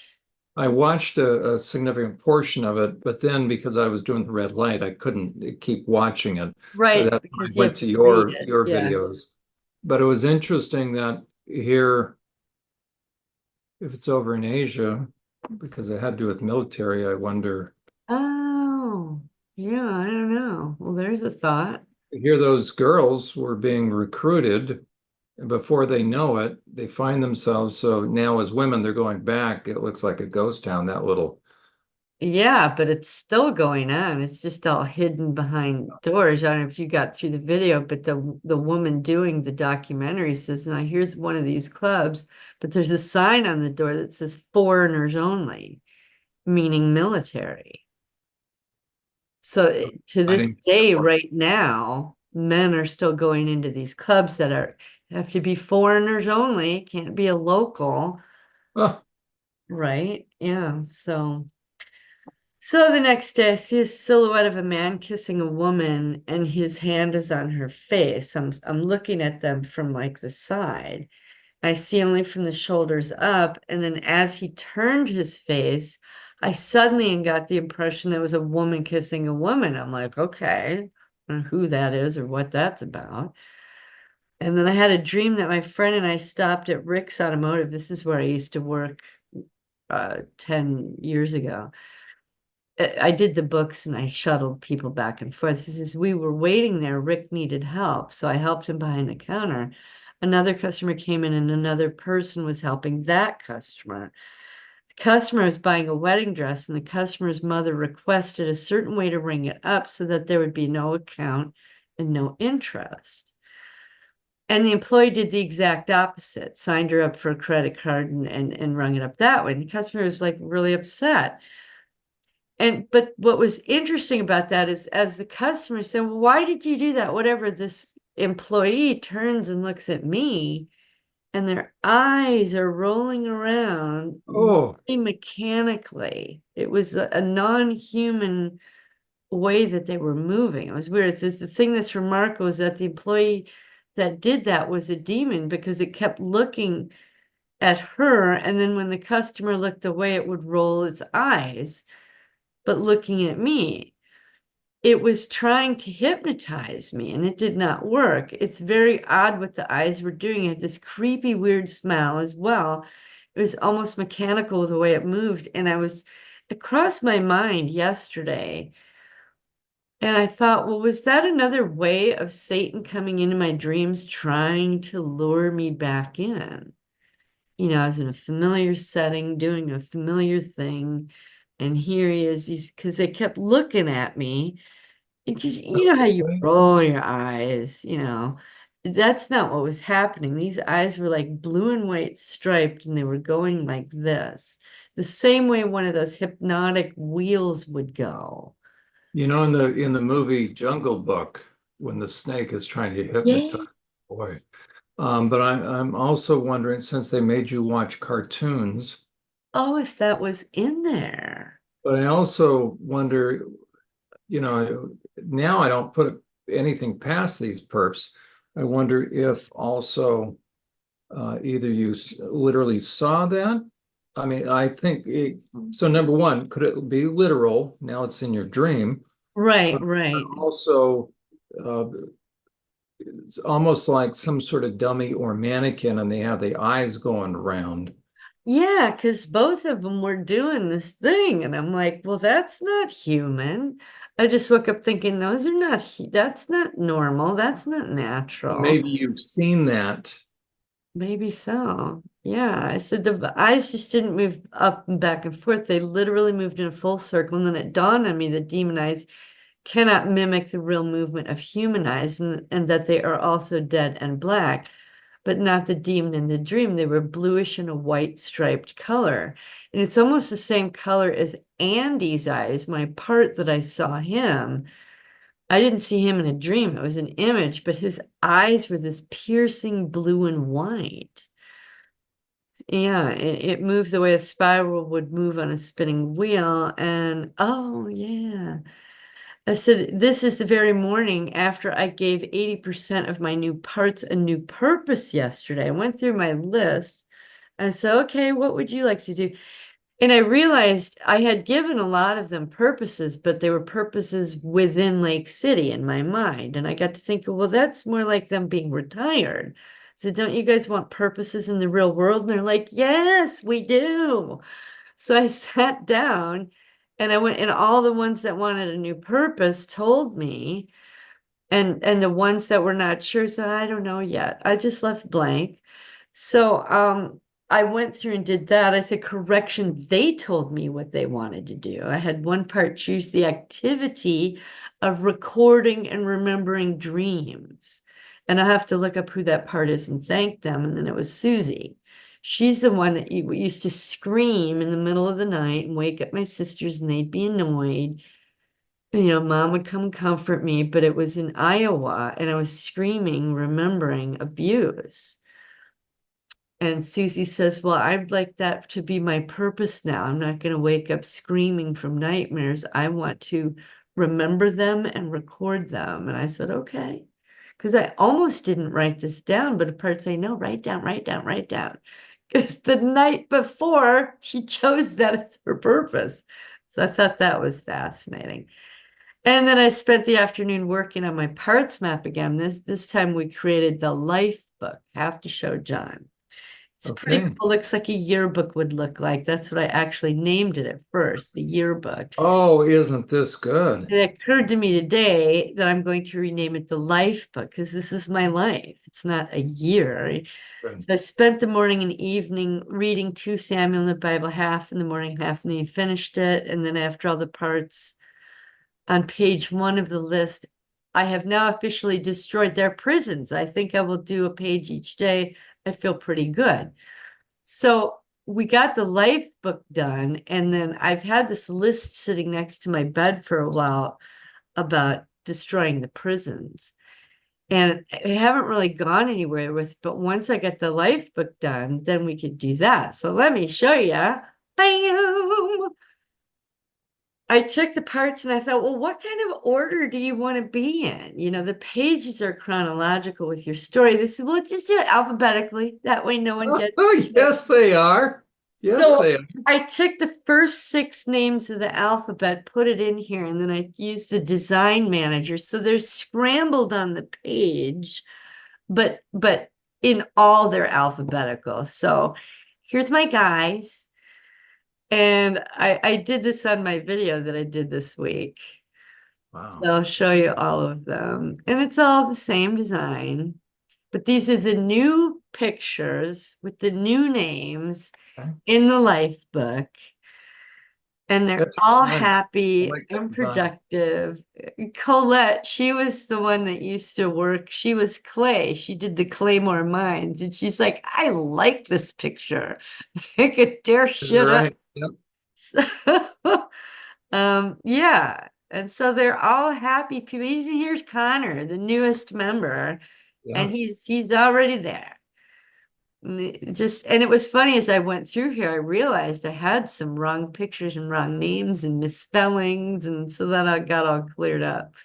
[SPEAKER 1] I watched a significant portion of it, but then because I was doing the red light, I couldn't keep watching it.
[SPEAKER 2] Right,
[SPEAKER 1] That's why I
[SPEAKER 2] because you
[SPEAKER 1] went
[SPEAKER 2] have
[SPEAKER 1] to
[SPEAKER 2] to read it.
[SPEAKER 1] your
[SPEAKER 2] Yeah.
[SPEAKER 1] videos. But it was interesting that here, if it's over in Asia, because it had to do with military, I wonder,
[SPEAKER 2] Oh, yeah, I don't know. Well, there's a thought.
[SPEAKER 1] here those girls were being recruited, and before they know it, they find themselves. So now as women, they're going back. It looks like a ghost town, that little.
[SPEAKER 2] Yeah, but it's still going on. It's just all hidden behind doors. I don't know if you got through the video, but the woman doing the documentary says, "Now here's one of these clubs, but there's a sign on the door that says foreigners only, meaning military." So to
[SPEAKER 1] I
[SPEAKER 2] this
[SPEAKER 1] didn't get that
[SPEAKER 2] day,
[SPEAKER 1] part.
[SPEAKER 2] right now, men are still going into these clubs that have to be foreigners only, can't be a local,
[SPEAKER 1] Oh,
[SPEAKER 2] right? Yeah. So the next day, I see a silhouette of a man kissing a woman, and his hand is on her face. I'm looking at them from like the side. I see only from the shoulders up, and then as he turned his face, I suddenly got the impression there was a woman kissing a woman. I'm like, okay, I don't know who that is or what that's about. And then I had a dream that my friend and I stopped at Rick's Automotive. This is where I used to work 10 years ago. I did the books and I shuttled people back and forth. This is we were waiting there. Rick needed help, so I helped him behind the counter. Another customer came in and another person was helping that customer. The customer was buying a wedding dress and the customer's mother requested a certain way to ring it up so that there would be no account and no interest. And the employee did the exact opposite, signed her up for a credit card and rung it up that way. And the customer was like really upset. But what was interesting about that is as the customer said, well, why did you do that? Whatever, this employee turns and looks at me and their eyes are rolling around
[SPEAKER 1] oh,
[SPEAKER 2] really mechanically. It was a non-human way that they were moving. It was weird. It's the thing that's remarkable is that the employee that did that was a demon because it kept looking at her, and then when the customer looked away, it would roll its eyes but looking at me. It was trying to hypnotize me and it did not work. It's very odd what the eyes were doing. It had this creepy, weird smell as well. It was almost mechanical the way it moved. And it crossed my mind yesterday. And I thought, well, was that another way of Satan coming into my dreams, trying to lure me back in? I was in a familiar setting, doing a familiar thing. And here he is, because they kept looking at me. Because you know how you
[SPEAKER 1] okay.
[SPEAKER 2] roll your eyes, that's not what was happening. These eyes were like blue and white striped, and they were going like this, the same way one of those hypnotic wheels would go.
[SPEAKER 1] In the movie Jungle Book, when the snake is trying to hypnotize
[SPEAKER 2] Yes.
[SPEAKER 1] the boy. But I'm also wondering, since they made you watch cartoons,
[SPEAKER 2] Oh, if that was in there.
[SPEAKER 1] but I also wonder, now I don't put anything past these perps. I wonder if also either you literally saw that I mean, I think so. Number one, could it be literal? Now it's in your dream,
[SPEAKER 2] Right,
[SPEAKER 1] but
[SPEAKER 2] right.
[SPEAKER 1] also uh, it's almost like some sort of dummy or mannequin, and they have the eyes going around.
[SPEAKER 2] Yeah, because both of them were doing this thing, and I'm like, well, that's not human. I just woke up thinking those are not, that's not normal. That's not natural.
[SPEAKER 1] Maybe you've seen that.
[SPEAKER 2] Maybe so. Yeah, I said the eyes just didn't move up and back and forth. They literally moved in a full circle. And then it dawned on me that demon eyes cannot mimic the real movement of human eyes and that they are also dead and black, but not the demon in the dream. They were bluish and a white striped color. And it's almost the same color as Andy's eyes, my part that I saw him. I didn't see him in a dream. It was an image, but his eyes were this piercing blue and white. Yeah, it moved the way a spiral would move on a spinning wheel. And oh, yeah. I said, this is the very morning after I gave 80% of my new parts a new purpose yesterday. I went through my list and said, okay, what would you like to do? And I realized I had given a lot of them purposes, but they were purposes within Lake City in my mind. And I got to think, well, that's more like them being retired. So don't you guys want purposes in the real world? And they're like, yes, we do. So I sat down and I went, and all the ones that wanted a new purpose told me, and the ones that were not sure, so I don't know yet. I just left blank. So I went through and did that. I said correction. They told me what they wanted to do. I had one part choose the activity of recording and remembering dreams. And I have to look up who that part is and thank them. And then it was Susie. She's the one that used to scream in the middle of the night and wake up my sisters and they'd be annoyed. Mom would come comfort me, but it was in Iowa and I was screaming, remembering abuse. And Susie says, well, I'd like that to be my purpose now. I'm not going to wake up screaming from nightmares. I want to remember them and record them. And I said, okay. Because I almost didn't write this down, but a part say, no, write down, write down, write down. Because the night before, she chose that as her purpose. So I thought that was fascinating. And then I spent the afternoon working on my parts map again. This time we created the life book. Have to show John. It's pretty
[SPEAKER 1] Okay.
[SPEAKER 2] cool. Looks like a yearbook would look like. That's what I actually named it at first, the yearbook.
[SPEAKER 1] Oh, isn't this good?
[SPEAKER 2] And it occurred to me today that I'm going to rename it the life book because this is my life. It's not a year.
[SPEAKER 1] Good.
[SPEAKER 2] So I spent the morning and evening reading 2 Samuel in the Bible, half in the morning, half in the evening, finished it. And then after all the parts on page 1 of the list, I have now officially destroyed their prisons. I think I will do a page each day. I feel pretty good. So we got the life book done, and then I've had this list sitting next to my bed for a while about destroying the prisons. And I haven't really gone anywhere with, but once I get the life book done, then we could do that. So let me show you. Bam! I took the parts and I thought, well, what kind of order do you want to be in? The pages are chronological with your story. They said, well, just do it alphabetically. That way no one gets
[SPEAKER 1] Oh,
[SPEAKER 2] it.
[SPEAKER 1] yes, they are. Yes,
[SPEAKER 2] So
[SPEAKER 1] they are.
[SPEAKER 2] I took the first 6 names of the alphabet, put it in here, and then I used the design manager. So they're scrambled on the page, but in all their alphabetical. So here's my guys. And I did this on my video that I did this week. So
[SPEAKER 1] Wow.
[SPEAKER 2] I'll show you all of them. And it's all the same design. But these are the new pictures with the new names
[SPEAKER 1] Okay.
[SPEAKER 2] in the life book. And they're
[SPEAKER 1] That's
[SPEAKER 2] all
[SPEAKER 1] really nice. I
[SPEAKER 2] happy
[SPEAKER 1] like that
[SPEAKER 2] and
[SPEAKER 1] design.
[SPEAKER 2] productive. Colette, she was the one that used to work. She was Clay. She did the Claymore Mines. And she's like, I like this picture. I could tear shit up.
[SPEAKER 1] Right. Yep.
[SPEAKER 2] Yeah. And so they're all happy people. Even here's Connor, the newest member, and
[SPEAKER 1] Yeah.
[SPEAKER 2] he's already there. And it was funny as I went through here, I realized I had some wrong pictures and wrong names and misspellings, and so that I got all cleared up.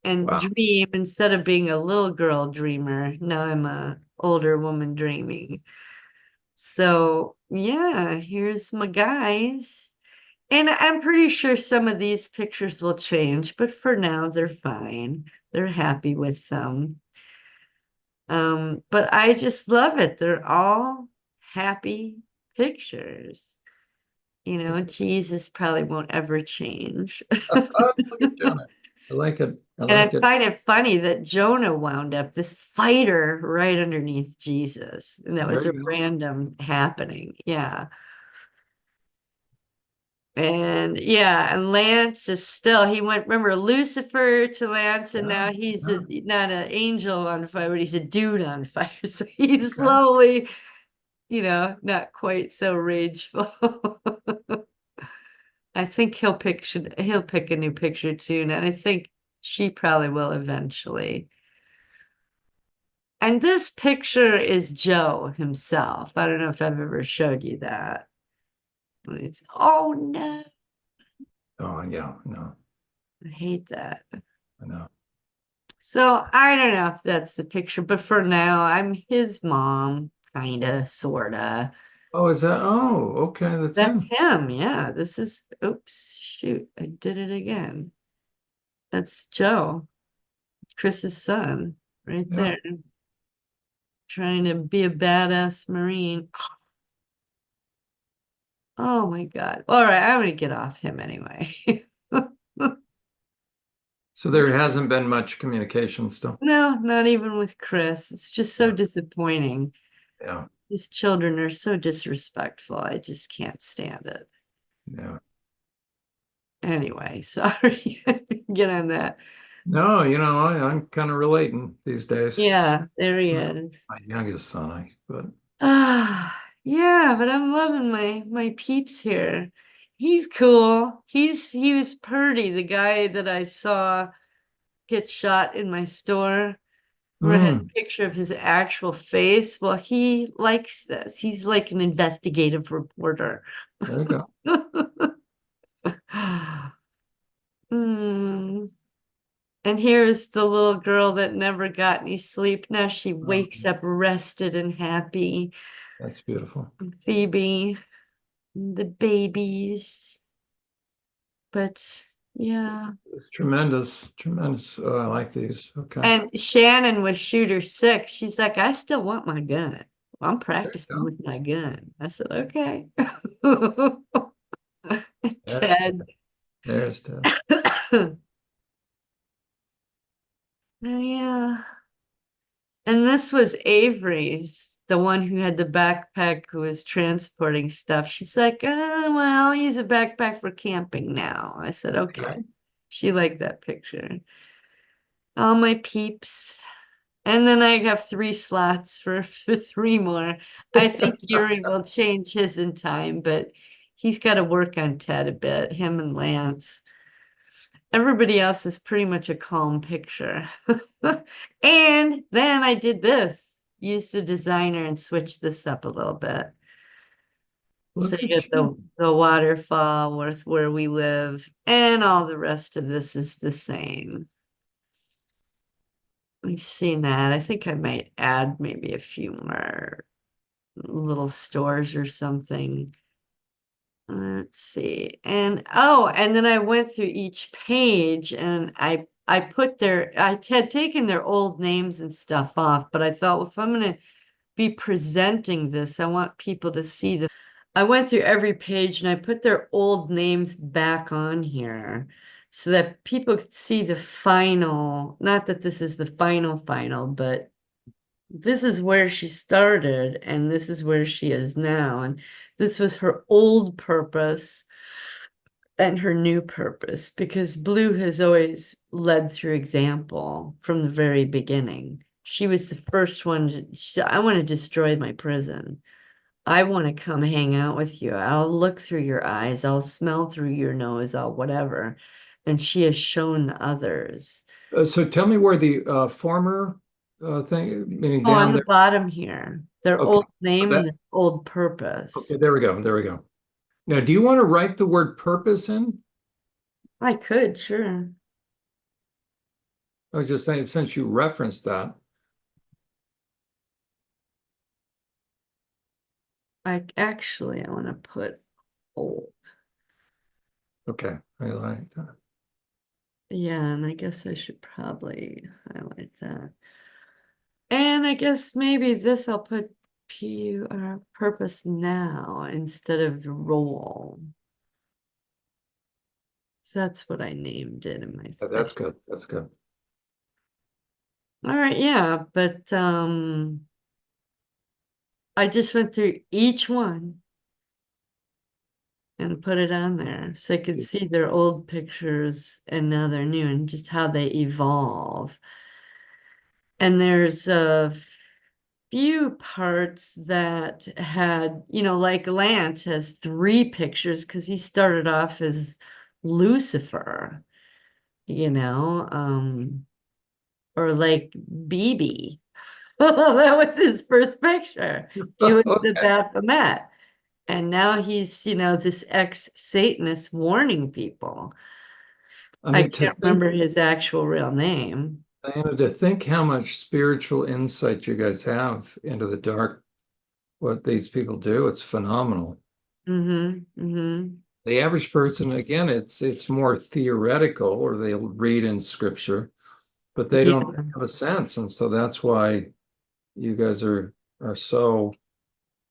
[SPEAKER 2] And
[SPEAKER 1] Wow.
[SPEAKER 2] dream, instead of being a little girl dreamer, now I'm a older woman dreaming. So yeah, here's my guys. And I'm pretty sure some of these pictures will change, but for now they're fine. They're happy with them. But I just love it. They're all happy pictures. You know, Jesus probably won't ever change.
[SPEAKER 1] Oh, look at Jonah. I like it. I
[SPEAKER 2] And I
[SPEAKER 1] like it.
[SPEAKER 2] find it funny that Jonah wound up this fighter right underneath Jesus. And that
[SPEAKER 1] There
[SPEAKER 2] was a
[SPEAKER 1] you go.
[SPEAKER 2] random happening. Yeah. And yeah, and Lance is still, he went, remember Lucifer to Lance, and
[SPEAKER 1] Yeah,
[SPEAKER 2] now he's
[SPEAKER 1] yeah.
[SPEAKER 2] not an angel on fire, but he's a dude on fire. So he's
[SPEAKER 1] Okay.
[SPEAKER 2] slowly, not quite so rageful. I think he'll pick a new picture soon, and I think she probably will eventually. And this picture is Joe himself. I don't know if I've ever showed you that. Oh no,
[SPEAKER 1] Oh, yeah. No,
[SPEAKER 2] I hate that.
[SPEAKER 1] I know.
[SPEAKER 2] So I don't know if that's the picture, but for now, I'm his mom, kinda, sorta.
[SPEAKER 1] Oh, is that? Oh, okay. That's
[SPEAKER 2] That's
[SPEAKER 1] him.
[SPEAKER 2] him. Yeah, this is, oops, shoot, I did it again. That's Joe, Chris's son, right
[SPEAKER 1] Yeah.
[SPEAKER 2] there, trying to be a badass Marine. Oh my God. All right, I'm gonna get off him anyway.
[SPEAKER 1] So there hasn't been much communication still.
[SPEAKER 2] No, not even with Chris. It's just so
[SPEAKER 1] Yeah.
[SPEAKER 2] disappointing.
[SPEAKER 1] Yeah.
[SPEAKER 2] These children are so disrespectful. I just can't stand it.
[SPEAKER 1] Yeah.
[SPEAKER 2] Anyway, sorry. Get on that.
[SPEAKER 1] No, I'm kind of relating these days.
[SPEAKER 2] Yeah, there he
[SPEAKER 1] Well,
[SPEAKER 2] is.
[SPEAKER 1] my youngest son, but
[SPEAKER 2] Ah, yeah, but I'm loving my peeps here. He's cool. He was Purdy, the guy that I saw get shot in my store. Where I had a
[SPEAKER 1] mm,
[SPEAKER 2] picture of his actual face. Well, he likes this. He's like an investigative reporter.
[SPEAKER 1] there you go.
[SPEAKER 2] Hmm. And here's the little girl that never got any sleep. Now she
[SPEAKER 1] Oh,
[SPEAKER 2] wakes up rested and happy.
[SPEAKER 1] that's beautiful.
[SPEAKER 2] Phoebe, the babies. But yeah.
[SPEAKER 1] It's tremendous, tremendous. Oh, I like these. Okay.
[SPEAKER 2] And Shannon was shooter six. She's like, I still want my gun. I'm
[SPEAKER 1] There you
[SPEAKER 2] practicing
[SPEAKER 1] go.
[SPEAKER 2] with my gun. I said, okay.
[SPEAKER 1] There's
[SPEAKER 2] Ted.
[SPEAKER 1] there's Ted.
[SPEAKER 2] Yeah. And this was Avery's, the one who had the backpack who was transporting stuff. She's like, well, I'll use a backpack for camping now. I said,
[SPEAKER 1] Okay.
[SPEAKER 2] okay. She liked that picture. All my peeps. And then I have three slots for three more. I think Yuri will change his in time, but he's got to work on Ted a bit, him and Lance. Everybody else is pretty much a calm picture. And then I did this, used the designer and switched this up a little bit. So
[SPEAKER 1] Look
[SPEAKER 2] you
[SPEAKER 1] at
[SPEAKER 2] get
[SPEAKER 1] you.
[SPEAKER 2] the waterfall where we live, and all the rest of this is the same. We've seen that. I think I might add maybe a few more little stores or something. Let's see. And oh, and then I went through each page and I put I had taken their old names and stuff off, but I thought, well, if I'm gonna be presenting this, I want people to see the I went through every page and I put their old names back on here so that people could see the final, not that this is the final, but this is where she started and this is where she is now. And this was her old purpose and her new purpose because Blue has always led through example from the very beginning. She was the first one I want to destroy my prison. I want to come hang out with you. I'll look through your eyes. I'll smell through your nose. I'll whatever. And she has shown the others.
[SPEAKER 1] So tell me where the former thing, meaning
[SPEAKER 2] Oh, on
[SPEAKER 1] down
[SPEAKER 2] the
[SPEAKER 1] there.
[SPEAKER 2] bottom here, their
[SPEAKER 1] Okay.
[SPEAKER 2] old name and
[SPEAKER 1] That,
[SPEAKER 2] their old
[SPEAKER 1] okay,
[SPEAKER 2] purpose.
[SPEAKER 1] there we go. There we go. Now, do you want to write the word purpose in?
[SPEAKER 2] I could, sure.
[SPEAKER 1] I was just saying, since you referenced that.
[SPEAKER 2] I want to put old.
[SPEAKER 1] Okay, I like that.
[SPEAKER 2] Yeah, and I guess I should probably highlight that. And I guess maybe this I'll put PUR purpose now instead of the role. So that's what I named it in my
[SPEAKER 1] That's
[SPEAKER 2] thing.
[SPEAKER 1] good. That's good.
[SPEAKER 2] All right, yeah, but I just went through each one and put it on there so I could see their old pictures and now they're new and just how they evolve. And there's a few parts that had, like Lance has 3 pictures because he started off as Lucifer, or like BB. That was his first picture. He was the
[SPEAKER 1] Okay.
[SPEAKER 2] Baphomet. And now he's, this ex-Satanist warning people.
[SPEAKER 1] I
[SPEAKER 2] I
[SPEAKER 1] mean, to
[SPEAKER 2] can't
[SPEAKER 1] think,
[SPEAKER 2] remember his actual real name.
[SPEAKER 1] Diana, to think how much spiritual insight you guys have into the dark, what these people do, it's phenomenal.
[SPEAKER 2] Mm-hmm. Mm-hmm.
[SPEAKER 1] The average person, again, it's more theoretical, or they'll read in scripture, but they don't
[SPEAKER 2] Yeah.
[SPEAKER 1] have a sense. And so that's why you guys are so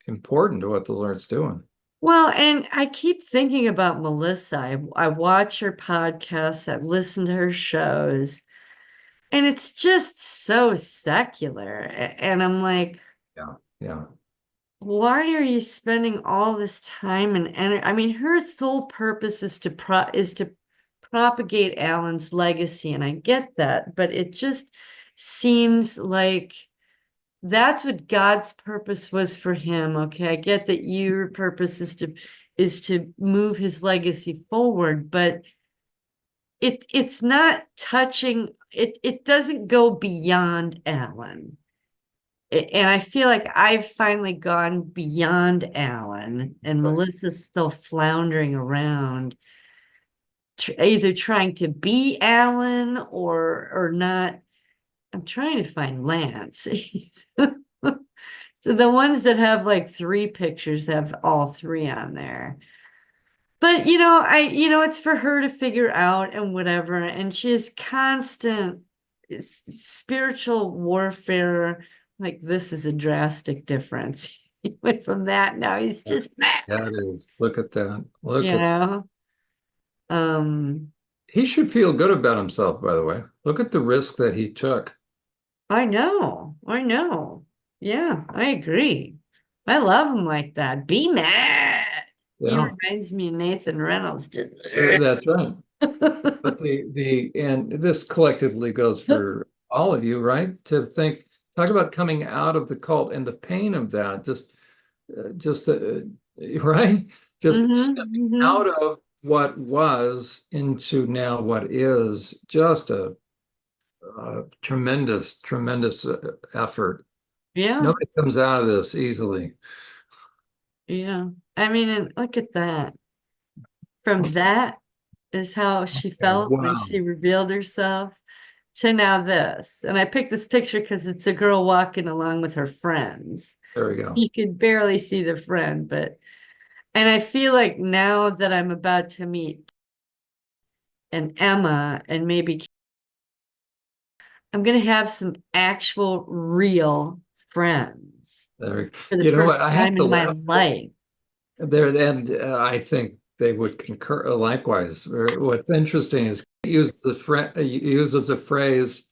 [SPEAKER 1] important to what the Lord's doing.
[SPEAKER 2] Well, and I keep thinking about Melissa. I watch her podcasts, I listen to her shows, and it's just so secular. And I'm like,
[SPEAKER 1] Yeah, yeah.
[SPEAKER 2] why are you spending all this time and energy? I mean, her sole purpose is to propagate Alan's legacy, and I get that, but it just seems like that's what God's purpose was for him. Okay, I get that your purpose is to move his legacy forward, but it's not touching it. It doesn't go beyond Alan. And I feel like I've finally gone beyond Alan, and
[SPEAKER 1] Right.
[SPEAKER 2] Melissa's still floundering around, either trying to be Alan or not. I'm trying to find Lance. So the ones that have like 3 pictures have all 3 on there. But it's for her to figure out and whatever. And she has constant spiritual warfare. Like, this is a drastic difference. He went from that, now he's just mad,
[SPEAKER 1] That is, look at that.
[SPEAKER 2] you
[SPEAKER 1] Look at,
[SPEAKER 2] know. Um,
[SPEAKER 1] he should feel good about himself, by the way. Look at the risk that he took.
[SPEAKER 2] I know, I know. Yeah, I agree. I love him like that. Be mad. He
[SPEAKER 1] Yeah,
[SPEAKER 2] reminds me of Nathan Reynolds. Just
[SPEAKER 1] that's right. But and this collectively goes for all of you, right? To think, talk about coming out of the cult and the pain of that, just right? Just stepping
[SPEAKER 2] hmm.
[SPEAKER 1] out of what was into now what is just a tremendous, tremendous effort.
[SPEAKER 2] Yeah,
[SPEAKER 1] Nobody comes out of this easily.
[SPEAKER 2] yeah. I mean, and look at that. From that is how she
[SPEAKER 1] Okay,
[SPEAKER 2] felt when
[SPEAKER 1] wow.
[SPEAKER 2] she revealed herself to now this. And I picked this picture because it's a girl walking along with her friends.
[SPEAKER 1] There we go.
[SPEAKER 2] You could barely see the friend, and I feel like now that I'm about to meet an Emma and maybe I'm gonna have some actual real friends
[SPEAKER 1] There.
[SPEAKER 2] for the
[SPEAKER 1] You know what?
[SPEAKER 2] first
[SPEAKER 1] I have
[SPEAKER 2] time
[SPEAKER 1] to
[SPEAKER 2] in my
[SPEAKER 1] laugh because
[SPEAKER 2] life.
[SPEAKER 1] there, and I think they would concur likewise. What's interesting is he uses a phrase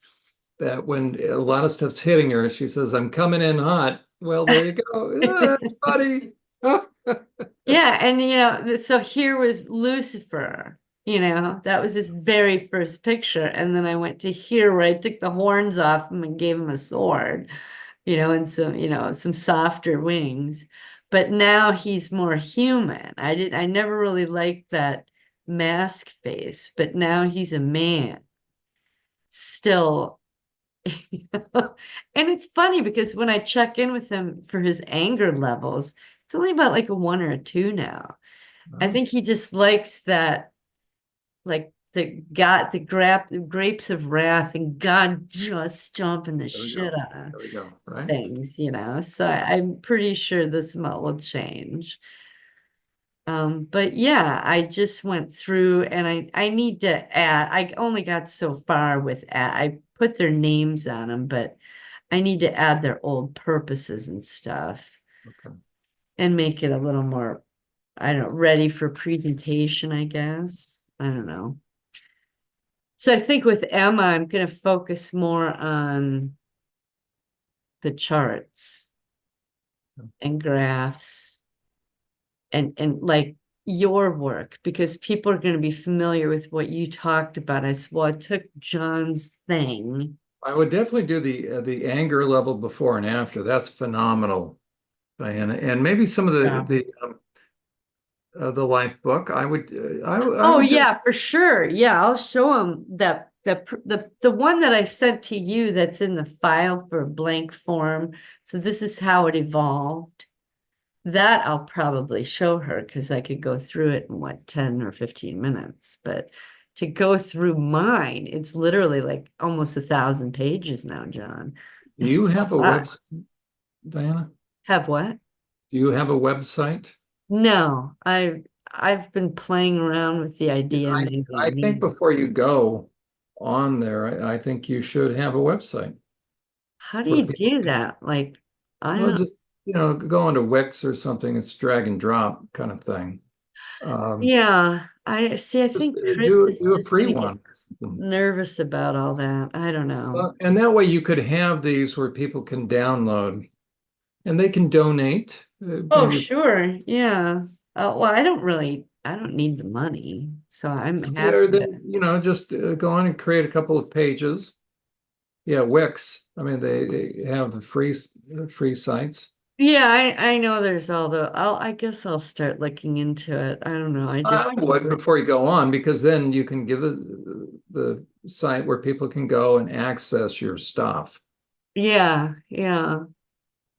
[SPEAKER 1] that when a lot of stuff's hitting her, she says, "I'm coming in hot." Well, there you go. Yeah, that's funny.
[SPEAKER 2] Yeah, and so here was Lucifer, that was his very first picture. And then I went to here where I took the horns off him and gave him a sword, and some softer wings. But now he's more human. I never really liked that mask face, but now he's a man still. And it's funny because when I check in with him for his anger levels, it's only about like a 1 or a 2 now. I think he just likes that, like the grapes of wrath and God just stomping the
[SPEAKER 1] There we
[SPEAKER 2] shit
[SPEAKER 1] go.
[SPEAKER 2] out of
[SPEAKER 1] There we go. Right.
[SPEAKER 2] things, So I'm pretty sure this will change. But yeah, I just went through and I need to add, I only got so far with I put their names on them, but I need to add their old purposes and stuff
[SPEAKER 1] Okay.
[SPEAKER 2] and make it a little more, I don't know, ready for presentation, I guess. I don't know. So I think with Emma, I'm going to focus more on the charts and graphs and like your work because people are going to be familiar with what you talked about. I said, well, I took John's thing.
[SPEAKER 1] I would definitely do the anger level before and after. That's phenomenal, Diana. And maybe some of
[SPEAKER 2] Yeah.
[SPEAKER 1] the life book. I
[SPEAKER 2] Oh
[SPEAKER 1] would do.
[SPEAKER 2] yeah, for sure. Yeah, I'll show him that the one that I sent to you that's in the file for a blank form. So this is how it evolved. That I'll probably show her because I could go through it in what, 10 or 15 minutes. But to go through mine, it's literally like almost 1,000 pages now, John.
[SPEAKER 1] Do you
[SPEAKER 2] It's a
[SPEAKER 1] have a
[SPEAKER 2] lot.
[SPEAKER 1] website, Diana?
[SPEAKER 2] Have what?
[SPEAKER 1] Do you have a website?
[SPEAKER 2] No, I've been playing around with the idea
[SPEAKER 1] I
[SPEAKER 2] maybe
[SPEAKER 1] I think before you go on there, I think you should have a website
[SPEAKER 2] how do
[SPEAKER 1] where
[SPEAKER 2] you
[SPEAKER 1] people
[SPEAKER 2] do
[SPEAKER 1] can,
[SPEAKER 2] that? Like, I
[SPEAKER 1] well,
[SPEAKER 2] don't,
[SPEAKER 1] just go onto Wix or something. It's drag and drop kind of thing. Um,
[SPEAKER 2] yeah, I see. I
[SPEAKER 1] just
[SPEAKER 2] think Chris
[SPEAKER 1] do
[SPEAKER 2] is
[SPEAKER 1] do a
[SPEAKER 2] just
[SPEAKER 1] free
[SPEAKER 2] gonna get
[SPEAKER 1] one or something.
[SPEAKER 2] nervous about all that. I don't know.
[SPEAKER 1] And that way you could have these where people can download and they can donate.
[SPEAKER 2] Oh,
[SPEAKER 1] Maybe
[SPEAKER 2] sure. Yeah. Well, I don't need the money. So I'm
[SPEAKER 1] or
[SPEAKER 2] happy
[SPEAKER 1] then
[SPEAKER 2] to.
[SPEAKER 1] just go on and create a couple of pages. Yeah, Wix. I mean, they have the free sites.
[SPEAKER 2] Yeah, I know there's all I guess I'll start looking into it. I don't know. I
[SPEAKER 1] I
[SPEAKER 2] just,
[SPEAKER 1] would before you go on because then you can give the site where people can go and access your stuff.
[SPEAKER 2] yeah, yeah.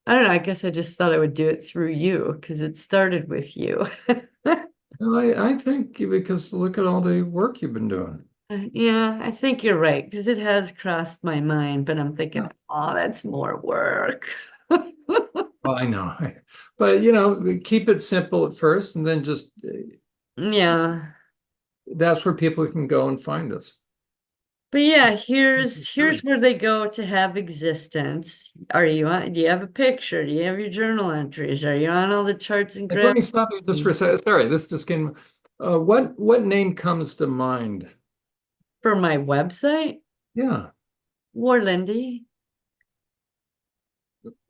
[SPEAKER 2] I don't know. I guess I just thought I would do it through you because it started with you.
[SPEAKER 1] And I think because look at all the work you've been doing.
[SPEAKER 2] Yeah, I think you're right because it has crossed my mind, but I'm thinking,
[SPEAKER 1] Yeah.
[SPEAKER 2] oh, that's more work.
[SPEAKER 1] Well, I know, but keep it simple at first, and then just
[SPEAKER 2] Yeah.
[SPEAKER 1] that's where people can go and find us.
[SPEAKER 2] But yeah,
[SPEAKER 1] It's
[SPEAKER 2] here's
[SPEAKER 1] good.
[SPEAKER 2] where they go to have existence. Do you have a picture? Do you have your journal entries? Are you on all the charts and
[SPEAKER 1] Like, let
[SPEAKER 2] graphs?
[SPEAKER 1] me stop you just for a second. Sorry, this just came. What name comes to mind?
[SPEAKER 2] For my website?
[SPEAKER 1] Yeah.
[SPEAKER 2] WarLynDi.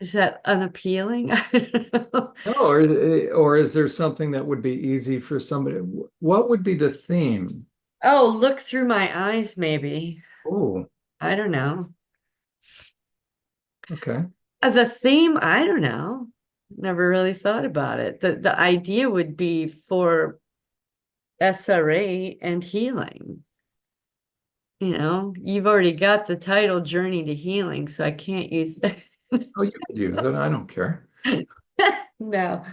[SPEAKER 2] Is that unappealing? I don't know.
[SPEAKER 1] No, or is there something that would be easy for somebody? What would be the theme?
[SPEAKER 2] Oh, look through my eyes, maybe.
[SPEAKER 1] Oh,
[SPEAKER 2] I don't know.
[SPEAKER 1] okay.
[SPEAKER 2] The theme, I don't know. Never really thought about it. The idea would be for SRA and healing. You've already got the title Journey to Healing, so I can't use that.
[SPEAKER 1] Oh, you could use it. I don't care.
[SPEAKER 2] No.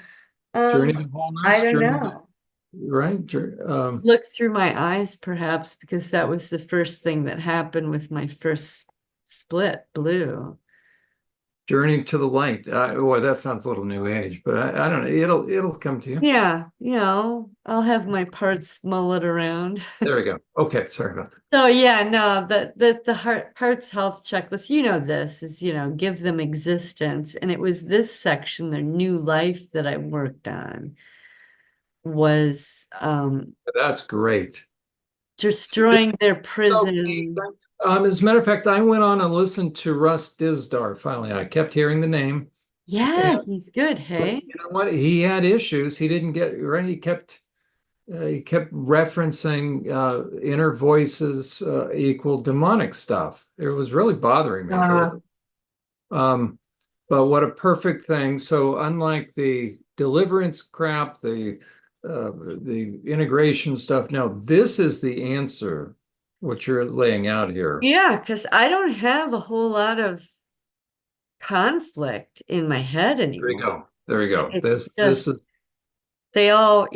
[SPEAKER 1] Journey
[SPEAKER 2] Um,
[SPEAKER 1] to
[SPEAKER 2] I
[SPEAKER 1] wholeness,
[SPEAKER 2] don't
[SPEAKER 1] journey to,
[SPEAKER 2] know.
[SPEAKER 1] right?
[SPEAKER 2] Look through my eyes, perhaps, because that was the first thing that happened with my first split, blue.
[SPEAKER 1] Journey to the light. Boy, that sounds a little new age, but I don't know. It'll come to you.
[SPEAKER 2] Yeah, I'll have my parts mullet around.
[SPEAKER 1] There we go. Okay, sorry about that.
[SPEAKER 2] So yeah, no, the heart's health checklist, this is, give them existence. And it was this section, their new life that I worked on was
[SPEAKER 1] That's great. See, this
[SPEAKER 2] destroying their
[SPEAKER 1] so key.
[SPEAKER 2] prison.
[SPEAKER 1] As a matter of fact, I went on and listened to Russ Dizdar finally. I kept hearing the name.
[SPEAKER 2] Yeah,
[SPEAKER 1] And
[SPEAKER 2] he's good,
[SPEAKER 1] but
[SPEAKER 2] hey?
[SPEAKER 1] you know what? He had issues. He didn't get right. He kept referencing inner voices equal demonic stuff. It was really bothering me.
[SPEAKER 2] Uh,
[SPEAKER 1] Um, but what a perfect thing. So unlike the deliverance crap, the integration stuff, now this is the answer, what you're laying out here.
[SPEAKER 2] yeah, because I don't have a whole lot of conflict in my head
[SPEAKER 1] There you
[SPEAKER 2] anymore.
[SPEAKER 1] go. There you go.
[SPEAKER 2] It's
[SPEAKER 1] This
[SPEAKER 2] just
[SPEAKER 1] is
[SPEAKER 2] they all,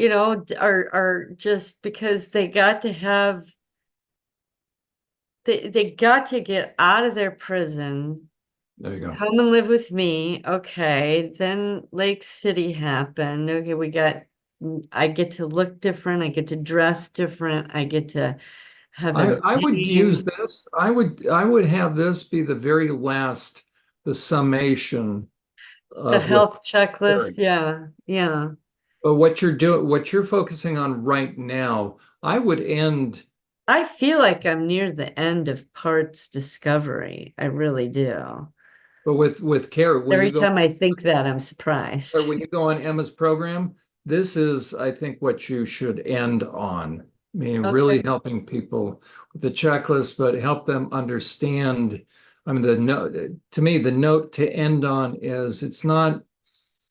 [SPEAKER 2] are just because they got to have they got to get out of their prison,
[SPEAKER 1] There you go.
[SPEAKER 2] come and live with me. Okay. Then Lake City happened. Okay, I get to look different. I get to dress different. I get to have a
[SPEAKER 1] I would use
[SPEAKER 2] name.
[SPEAKER 1] this. I would have this be the very last, the summation
[SPEAKER 2] The
[SPEAKER 1] of what
[SPEAKER 2] health checklist.
[SPEAKER 1] you're.
[SPEAKER 2] Yeah. Yeah.
[SPEAKER 1] But what you're doing, what you're focusing on right now, I would end.
[SPEAKER 2] I feel like I'm near the end of parts discovery. I really do.
[SPEAKER 1] But with care,
[SPEAKER 2] Every time I think that, I'm surprised.
[SPEAKER 1] when you go on Emma's program, this is, I think, what you should end on. I mean,
[SPEAKER 2] Okay.
[SPEAKER 1] really helping people with the checklist, but help them understand. I mean, the note to me, the note to end on is it's not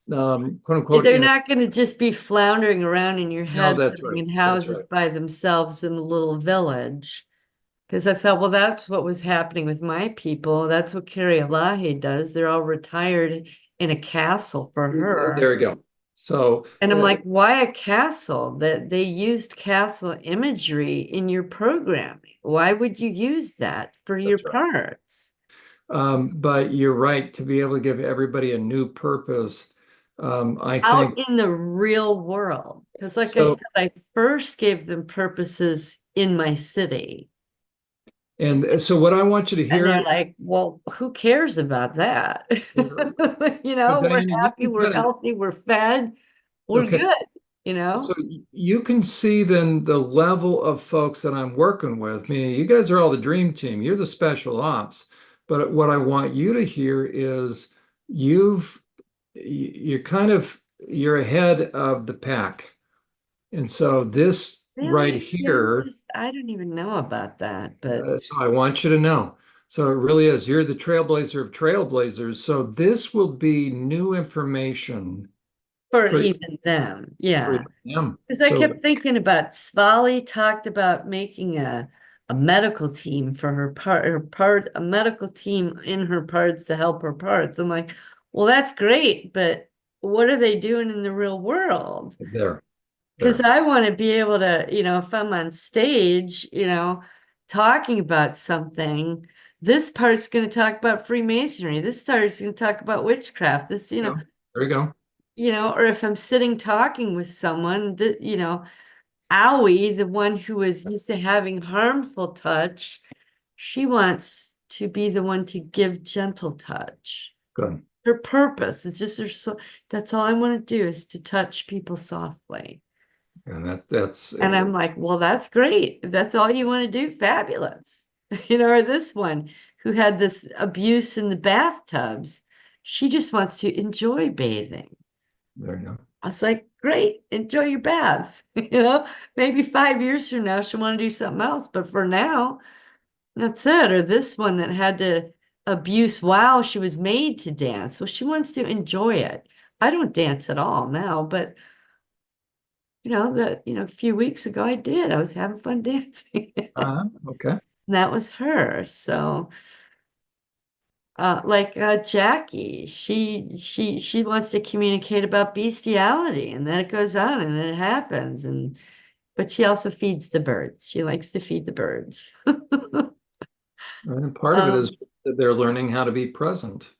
[SPEAKER 1] quote unquote
[SPEAKER 2] They're
[SPEAKER 1] in.
[SPEAKER 2] not going to just be floundering around in your
[SPEAKER 1] No,
[SPEAKER 2] head,
[SPEAKER 1] that's
[SPEAKER 2] living
[SPEAKER 1] right.
[SPEAKER 2] in
[SPEAKER 1] That's
[SPEAKER 2] houses
[SPEAKER 1] right.
[SPEAKER 2] by themselves in a little village. Because I thought, well, that's what was happening with my people. That's what Carrie Elahe does. They're all retired in a castle for her.
[SPEAKER 1] There you go. So
[SPEAKER 2] And I'm like, why a castle? That they used castle imagery in your programming. Why would you use that for your
[SPEAKER 1] that's right.
[SPEAKER 2] parts?
[SPEAKER 1] But you're right to be able to give everybody a new purpose. I
[SPEAKER 2] Out
[SPEAKER 1] think
[SPEAKER 2] in the real world. Because, like I
[SPEAKER 1] so.
[SPEAKER 2] said, I first gave them purposes in my city.
[SPEAKER 1] And so, what I want you to
[SPEAKER 2] And they're
[SPEAKER 1] hear,
[SPEAKER 2] like, well, who cares about that?
[SPEAKER 1] but
[SPEAKER 2] We're
[SPEAKER 1] Diana, you
[SPEAKER 2] happy,
[SPEAKER 1] can
[SPEAKER 2] we're
[SPEAKER 1] kind of
[SPEAKER 2] healthy, we're fed, we're
[SPEAKER 1] okay.
[SPEAKER 2] good,
[SPEAKER 1] So you can see then the level of folks that I'm working with. Meaning, you guys are all the dream team. You're the special ops. But what I want you to hear is you've you're kind of you're ahead of the pack. And so this right
[SPEAKER 2] Really? Yeah,
[SPEAKER 1] here,
[SPEAKER 2] just I don't even know about that, but
[SPEAKER 1] so I want you to know. So it really is. You're the trailblazer of trailblazers. So this will be new information
[SPEAKER 2] for
[SPEAKER 1] for,
[SPEAKER 2] even them,
[SPEAKER 1] for
[SPEAKER 2] yeah.
[SPEAKER 1] them.
[SPEAKER 2] Because I
[SPEAKER 1] So
[SPEAKER 2] kept thinking about Svali talked about making a medical team for a medical team in her parts to help her parts. I'm like, well, that's great, but what are they doing in the real world?
[SPEAKER 1] there,
[SPEAKER 2] Because
[SPEAKER 1] there.
[SPEAKER 2] I want to be able to, if I'm on stage, talking about something, this part's going to talk about Freemasonry. This part's going to talk about witchcraft. This,
[SPEAKER 1] Yeah, there you go.
[SPEAKER 2] or if I'm sitting talking with someone that, Owie, the one who is used to having harmful touch, she wants to be the one to give gentle touch.
[SPEAKER 1] Good.
[SPEAKER 2] Her purpose is just that's all I want to do is to touch people softly.
[SPEAKER 1] And that's
[SPEAKER 2] And I'm like, well, that's great. If that's all you want to do, fabulous. Or this one who had this abuse in the bathtubs, she just wants to enjoy bathing.
[SPEAKER 1] there you go.
[SPEAKER 2] I was like, great, enjoy your baths. Maybe 5 years from now she'll want to do something else, but for now, that's it. Or this one that had to abuse while she was made to dance. Well, she wants to enjoy it. I don't dance at all now, but a few weeks ago I did. I was having fun dancing.
[SPEAKER 1] Okay.
[SPEAKER 2] And that was her. So like Jackie, she wants to communicate about bestiality, and then it goes on and then it happens. But she also feeds the birds. She likes to feed the birds.
[SPEAKER 1] And part of it is
[SPEAKER 2] Um,
[SPEAKER 1] that they're learning how to be present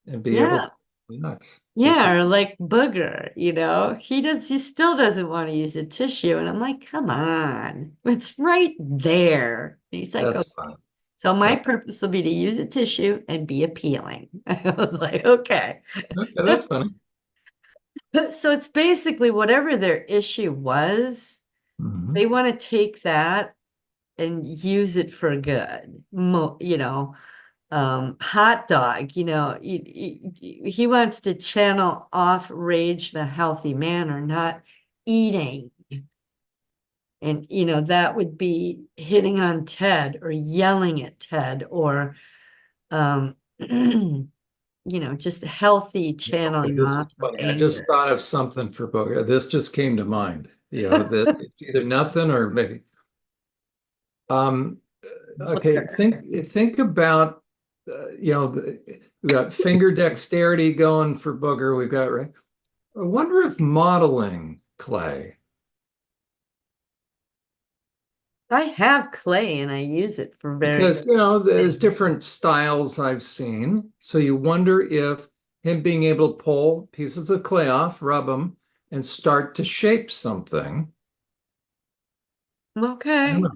[SPEAKER 1] and be able
[SPEAKER 2] yeah.
[SPEAKER 1] to relax.
[SPEAKER 2] Yeah, or like Booger, he still doesn't want to use a tissue. And I'm like, come on, it's right there. And he's like,
[SPEAKER 1] That's
[SPEAKER 2] okay.
[SPEAKER 1] fine.
[SPEAKER 2] So my
[SPEAKER 1] That,
[SPEAKER 2] purpose will be to use a tissue and be appealing. I was like, okay.
[SPEAKER 1] okay, that's funny.
[SPEAKER 2] So it's basically whatever their issue was,
[SPEAKER 1] Mhm.
[SPEAKER 2] they want to take that and use it for good. Hot dog, he wants to channel off rage in a healthy manner, not eating. And, that would be hitting on Ted or yelling at Ted or, um, just healthy
[SPEAKER 1] Okay,
[SPEAKER 2] channeling
[SPEAKER 1] this is
[SPEAKER 2] off of
[SPEAKER 1] funny. I just
[SPEAKER 2] anger.
[SPEAKER 1] thought of something for Booger. This just came to mind. That it's either nothing or maybe. Um, okay,
[SPEAKER 2] Booker.
[SPEAKER 1] think about we got finger dexterity going for Booger. We've got right. I wonder if modeling clay
[SPEAKER 2] I have clay and I use it for
[SPEAKER 1] Because,
[SPEAKER 2] various
[SPEAKER 1] there's
[SPEAKER 2] things.
[SPEAKER 1] different styles I've seen. So you wonder if him being able to pull pieces of clay off, rub them, and start to shape something. I don't
[SPEAKER 2] Okay.
[SPEAKER 1] know.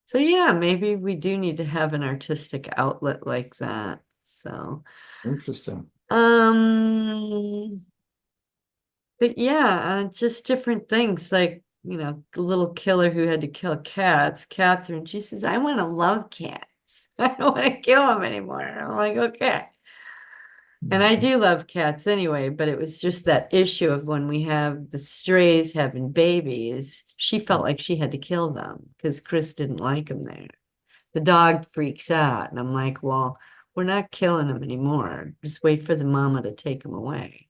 [SPEAKER 2] So yeah, maybe we do need to have an artistic outlet like that. So,
[SPEAKER 1] Interesting.
[SPEAKER 2] um, but yeah, just different things like, the little killer who had to kill cats, Catherine, she says, I want to love cats. I don't want to kill them anymore. I'm like, okay. And I
[SPEAKER 1] Mhm.
[SPEAKER 2] do love cats anyway, but it was just that issue of when we have the strays having babies, she felt like she had to kill them because Chris didn't like them there. The dog freaks out, and I'm like, well, we're not killing them anymore. Just wait for the mama to take them away.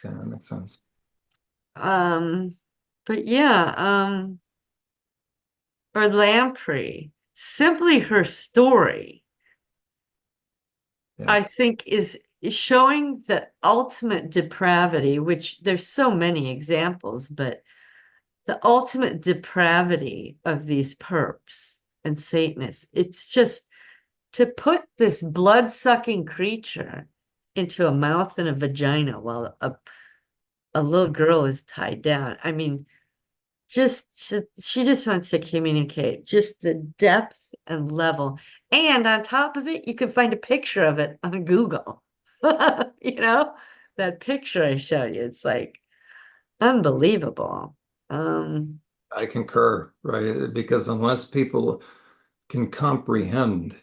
[SPEAKER 1] Yeah, that makes sense.
[SPEAKER 2] Um, but yeah, or Lamprey, simply her story,
[SPEAKER 1] Yeah.
[SPEAKER 2] I think is showing the ultimate depravity, which there's so many examples, but the ultimate depravity of these perps and Satanists. It's just to put this blood-sucking creature into a mouth and a vagina while a little girl is tied down. I mean, she just wants to communicate, just the depth and level. And on top of it, you can find a picture of it on Google. You know, that picture I showed you, it's like unbelievable. Um,
[SPEAKER 1] I concur, right? Because unless people can comprehend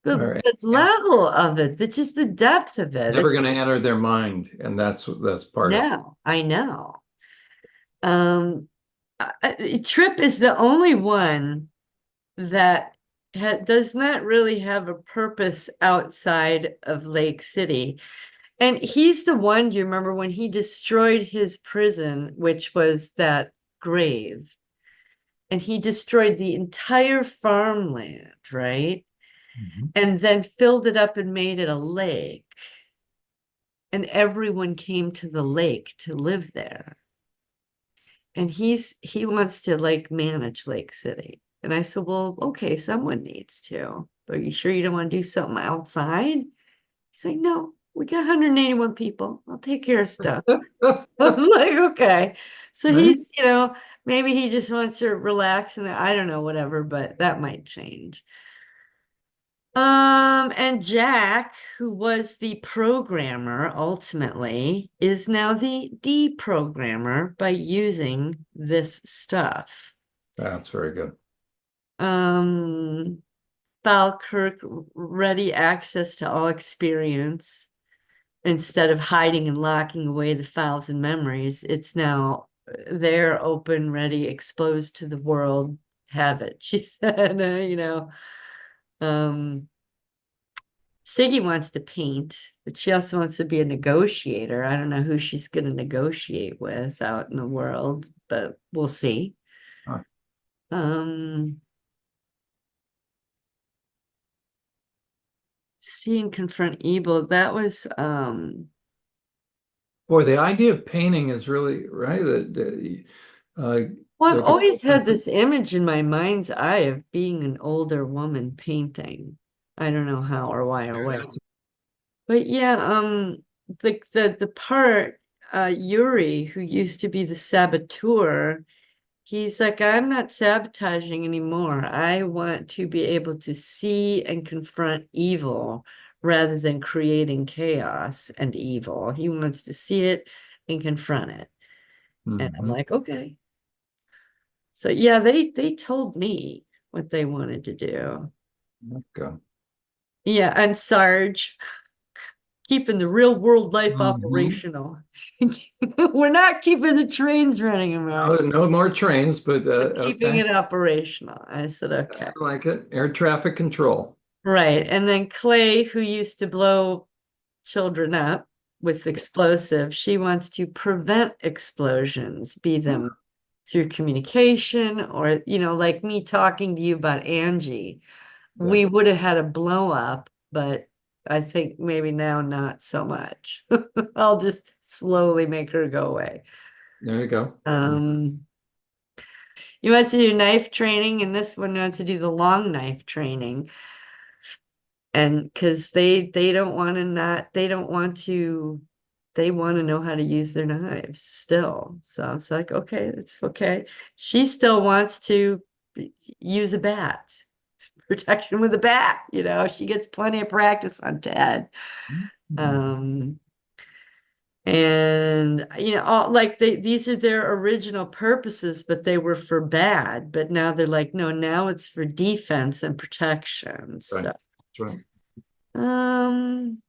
[SPEAKER 1] or
[SPEAKER 2] the level of it, it's just the depth of it.
[SPEAKER 1] never
[SPEAKER 2] It's
[SPEAKER 1] going to enter their mind, and that's part of it.
[SPEAKER 2] no, I know. Um, Trip is the only one that does not really have a purpose outside of Lake City. And he's the one, do you remember when he destroyed his prison, which was that grave, and he destroyed the entire farmland, right?
[SPEAKER 1] Mhm.
[SPEAKER 2] And then filled it up and made it a lake. And everyone came to the lake to live there. And he wants to like manage Lake City. And I said, well, okay, someone needs to. Are you sure you don't want to do something outside? He's like, no, we got 181 people. I'll take care of stuff. I was like, okay. So
[SPEAKER 1] Right?
[SPEAKER 2] he's, maybe he just wants to relax and I don't know, whatever, but that might change. And Jack, who was the programmer ultimately, is now the deprogrammer by using this stuff.
[SPEAKER 1] That's very good.
[SPEAKER 2] Um, Falkirk ready access to all experience instead of hiding and locking away the files and memories. It's now there, open, ready, exposed to the world. Have it, she said. Um, Siggy wants to paint, but she also wants to be a negotiator. I don't know who she's going to negotiate with out in the world, but we'll see.
[SPEAKER 1] Huh.
[SPEAKER 2] Um, See and confront evil. That was
[SPEAKER 1] Boy, the idea of painting is really right. That
[SPEAKER 2] well, I've
[SPEAKER 1] they could.
[SPEAKER 2] always had this image in my mind's eye of being an older woman painting. I don't know how or why or when.
[SPEAKER 1] That's
[SPEAKER 2] But yeah, the part Yuri, who used to be the saboteur, he's like, I'm not sabotaging anymore. I want to be able to see and confront evil rather than creating chaos and evil. He wants to see it and confront it. And I'm
[SPEAKER 1] Mhm.
[SPEAKER 2] like, okay. So yeah, they told me what they wanted to do.
[SPEAKER 1] Okay.
[SPEAKER 2] Yeah, and Sarge keeping the real world life
[SPEAKER 1] Mhm.
[SPEAKER 2] operational. We're not keeping the trains running,
[SPEAKER 1] No,
[SPEAKER 2] America.
[SPEAKER 1] no more trains, but
[SPEAKER 2] We're keeping
[SPEAKER 1] okay.
[SPEAKER 2] it operational. I said,
[SPEAKER 1] I
[SPEAKER 2] okay.
[SPEAKER 1] like it. Air traffic control.
[SPEAKER 2] Right. And then Clay, who used to blow children up with explosives, she wants to prevent explosions, be them through communication or, like me talking to you about Angie.
[SPEAKER 1] Yeah,
[SPEAKER 2] We would have had a blow up, but I think maybe now not so much. I'll just slowly make her go away.
[SPEAKER 1] there you go.
[SPEAKER 2] Um, he wants to do knife training, and this one wants to do the long knife training. And because they don't want to not, they don't want to, they want to know how to use their knives still. So it's like, okay, it's okay. She still wants to use a bat, protection with a bat, she gets plenty of practice on Ted.
[SPEAKER 1] Mhm.
[SPEAKER 2] Um, and all like these are their original purposes, but they were for bad. But now they're like, no, now it's for defense and protection.
[SPEAKER 1] Right.
[SPEAKER 2] So,
[SPEAKER 1] That's right.
[SPEAKER 2] um,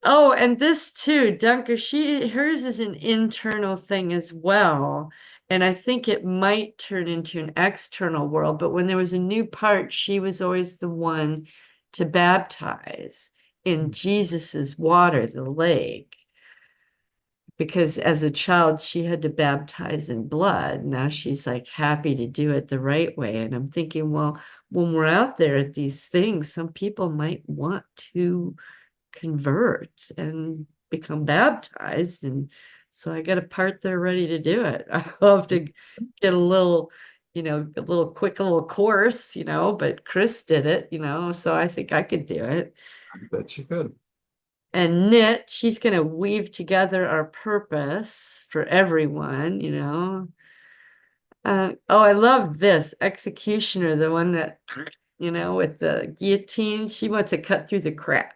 [SPEAKER 2] oh, and this too, Dunker, hers is an internal thing as well. And I think it might turn into an external world, but when there was a new part, she was always the one to baptize in Jesus's water, the lake. Because as a child, she had to baptize in blood. Now she's like happy to do it the right way. And I'm thinking, well, when we're out there at these things, some people might want to convert and become baptized. And so I got a part there ready to do it. I'll have to get a little, a little course, but Chris did it, so I think I could do it.
[SPEAKER 1] I bet you could.
[SPEAKER 2] And knit, she's going to weave together our purpose for everyone. Oh, I love this executioner, the one that, with the guillotine, she wants to cut through the crap.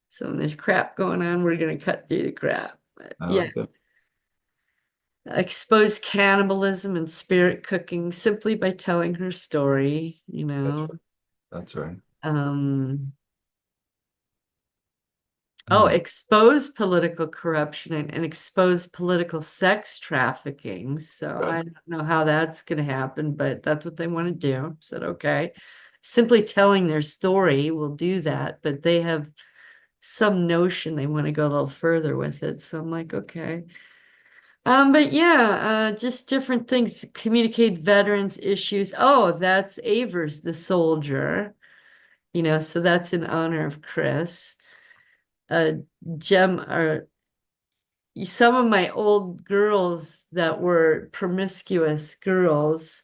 [SPEAKER 2] So when there's crap going on, we're going to cut through the crap. But
[SPEAKER 1] I
[SPEAKER 2] yeah,
[SPEAKER 1] like that.
[SPEAKER 2] expose cannibalism and spirit cooking simply by telling her story,
[SPEAKER 1] That's right. That's right.
[SPEAKER 2] Um, Oh,
[SPEAKER 1] Hmm.
[SPEAKER 2] expose political corruption and expose political sex trafficking. So I
[SPEAKER 1] Good.
[SPEAKER 2] don't know how that's going to happen, but that's what they want to do. Said, okay. Simply telling their story will do that, but they have some notion they want to go a little further with it. So I'm like, okay. But yeah, just different things. Communicate veterans issues. Oh, that's Avers, the soldier. So that's in honor of Chris. uh Gem or some of my old girls that were promiscuous girls,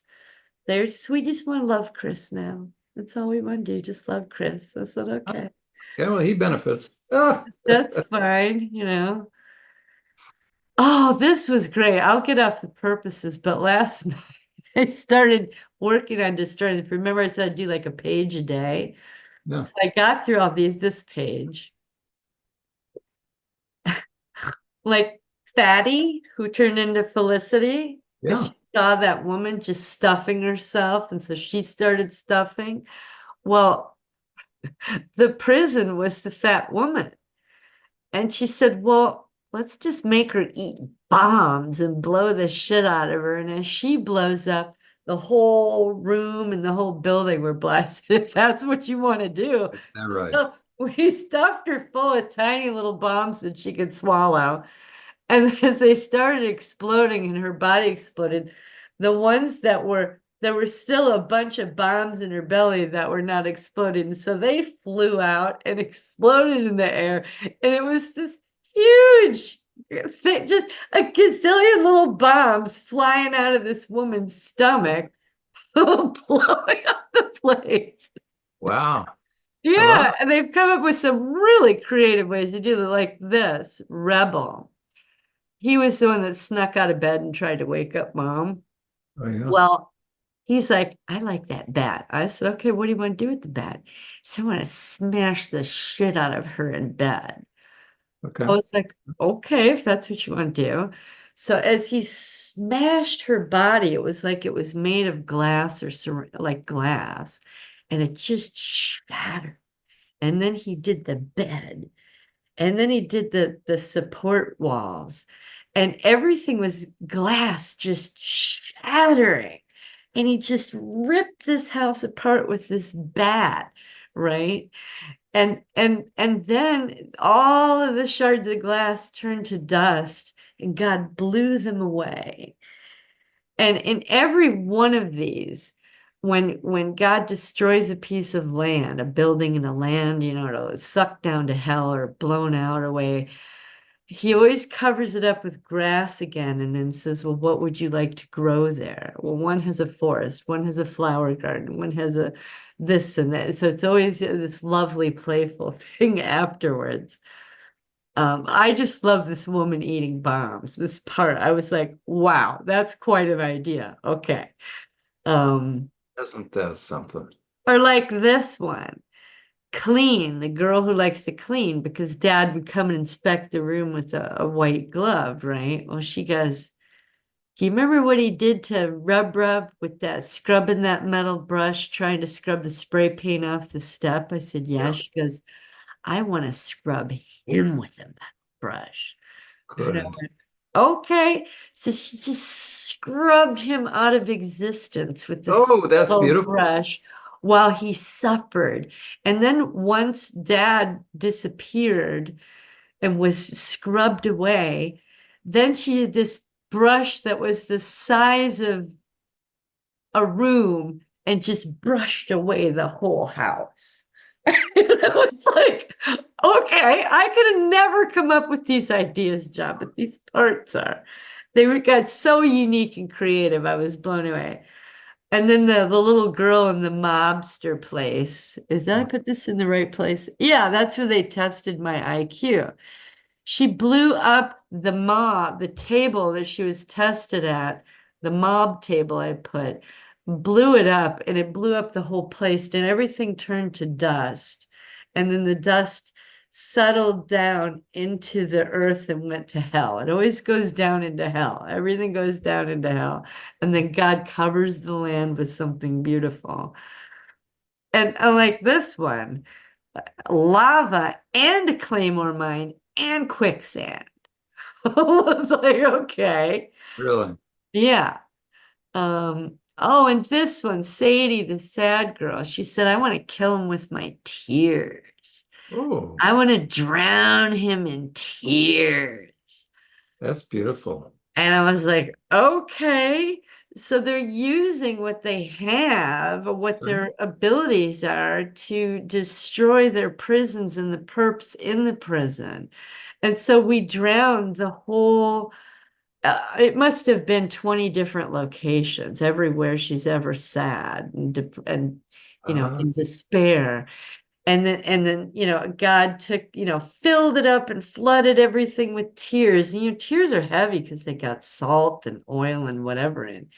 [SPEAKER 2] we just want to love Chris now. That's all we want to do, just love Chris. I said, okay,
[SPEAKER 1] Yeah, well, he benefits. Ah,
[SPEAKER 2] that's fine. Oh, this was great. I'll get off the purposes, but last night I started working on destroying. Remember, I said I'd do like a page a day.
[SPEAKER 1] no.
[SPEAKER 2] So I got through all this page. Like Fatty, who turned into Felicity, because
[SPEAKER 1] Yeah.
[SPEAKER 2] she saw that woman just stuffing herself, and so she started stuffing. Well, the prison was the fat woman. And she said, well, let's just make her eat bombs and blow the shit out of her. And as she blows up, the whole room and the whole building were blasted, if that's what you want to do.
[SPEAKER 1] Is that right?
[SPEAKER 2] So we stuffed her full of tiny little bombs that she could swallow. And as they started exploding and her body exploded, the ones there were still a bunch of bombs in her belly that were not exploding. So they flew out and exploded in the air. And it was this huge, just a gazillion little bombs flying out of this woman's stomach, blowing up the place.
[SPEAKER 1] Wow. I love
[SPEAKER 2] Yeah,
[SPEAKER 1] it.
[SPEAKER 2] and they've come up with some really creative ways to do it, like this Rebel. He was the one that snuck out of bed and tried to wake up mom.
[SPEAKER 1] Oh, yeah.
[SPEAKER 2] Well, he's like, I like that bat. I said, okay, what do you want to do with the bat? So I want to smash the shit out of her in bed. I
[SPEAKER 1] Okay.
[SPEAKER 2] was like, okay, if that's what you want to do. So as he smashed her body, it was like it was made of glass or like glass, and it just shattered. And then he did the bed. And then he did the support walls, and everything was glass just shattering. And he just ripped this house apart with this bat, right? And then all of the shards of glass turned to dust, and God blew them away. And in every one of these, when God destroys a piece of land, a building in a land, it'll suck down to hell or blown out away. he always covers it up with grass again and then says, well, what would you like to grow there? Well, one has a forest, one has a flower garden, one has a this and that. So it's always this lovely, playful thing afterwards. I just love this woman eating bombs. This part, I was like, wow, that's quite an idea. Okay. Um,
[SPEAKER 1] Isn't that something?
[SPEAKER 2] or like this one. Clean, the girl who likes to clean, because dad would come and inspect the room with a white glove, right? Well, she goes, do you remember what he did to rub with that, scrubbing that metal brush, trying to scrub the spray paint off the step? I said, yeah.
[SPEAKER 1] Yeah,
[SPEAKER 2] She goes, I want to scrub him with a metal brush. And I
[SPEAKER 1] good.
[SPEAKER 2] went, okay. So she just scrubbed him out of existence with this
[SPEAKER 1] Oh, that's
[SPEAKER 2] little
[SPEAKER 1] beautiful.
[SPEAKER 2] brush while he suffered. And then once dad disappeared and was scrubbed away, then she had this brush that was the size of a room and just brushed away the whole house. It was like, okay, I could have never come up with these ideas, John, but these parts are. Got so unique and creative. I was blown away. And then the little girl in the mobster place. Is that I put this in the right place? Yeah, that's where they tested my IQ. She blew up the table that she was tested at, the mob table I put, blew it up, and it blew up the whole place, and everything turned to dust. And then the dust settled down into the earth and went to hell. It always goes down into hell. Everything goes down into hell. And then God covers the land with something beautiful. And unlike this one, lava and a claymore mine and quicksand. I was like, okay.
[SPEAKER 1] Really.
[SPEAKER 2] Yeah. Oh, and this one, Sadie, the sad girl, she said, I want to kill him with my tears.
[SPEAKER 1] Oh,
[SPEAKER 2] I want to drown him in tears.
[SPEAKER 1] that's beautiful.
[SPEAKER 2] And I was like, okay. So they're using what they have, or what
[SPEAKER 1] Right?
[SPEAKER 2] their abilities are to destroy their prisons and the perps in the prison. And so we drowned the whole, it must have been 20 different locations, everywhere she's ever sat and
[SPEAKER 1] Uh,
[SPEAKER 2] in despair. And then, God took, filled it up and flooded everything with tears. And, tears are heavy because they got salt and oil and whatever in.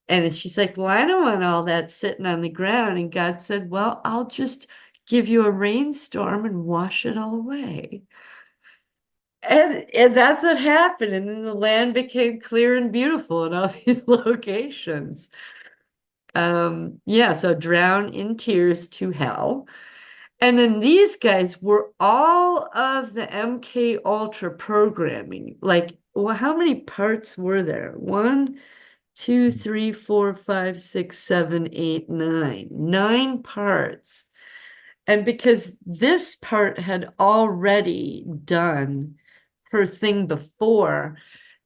[SPEAKER 2] And then she's like, well, I don't want all that sitting on the ground. And God said, well, I'll just give you a rainstorm and wash it all away. And that's what happened. And then the land became clear and beautiful in all these locations. Yeah, so drown in tears to hell. And then these guys were all of the MK Ultra programming. Like, well, how many parts were there? One, two, three, four, five, six, seven, eight, nine. Nine parts. And because this part had already done her thing before,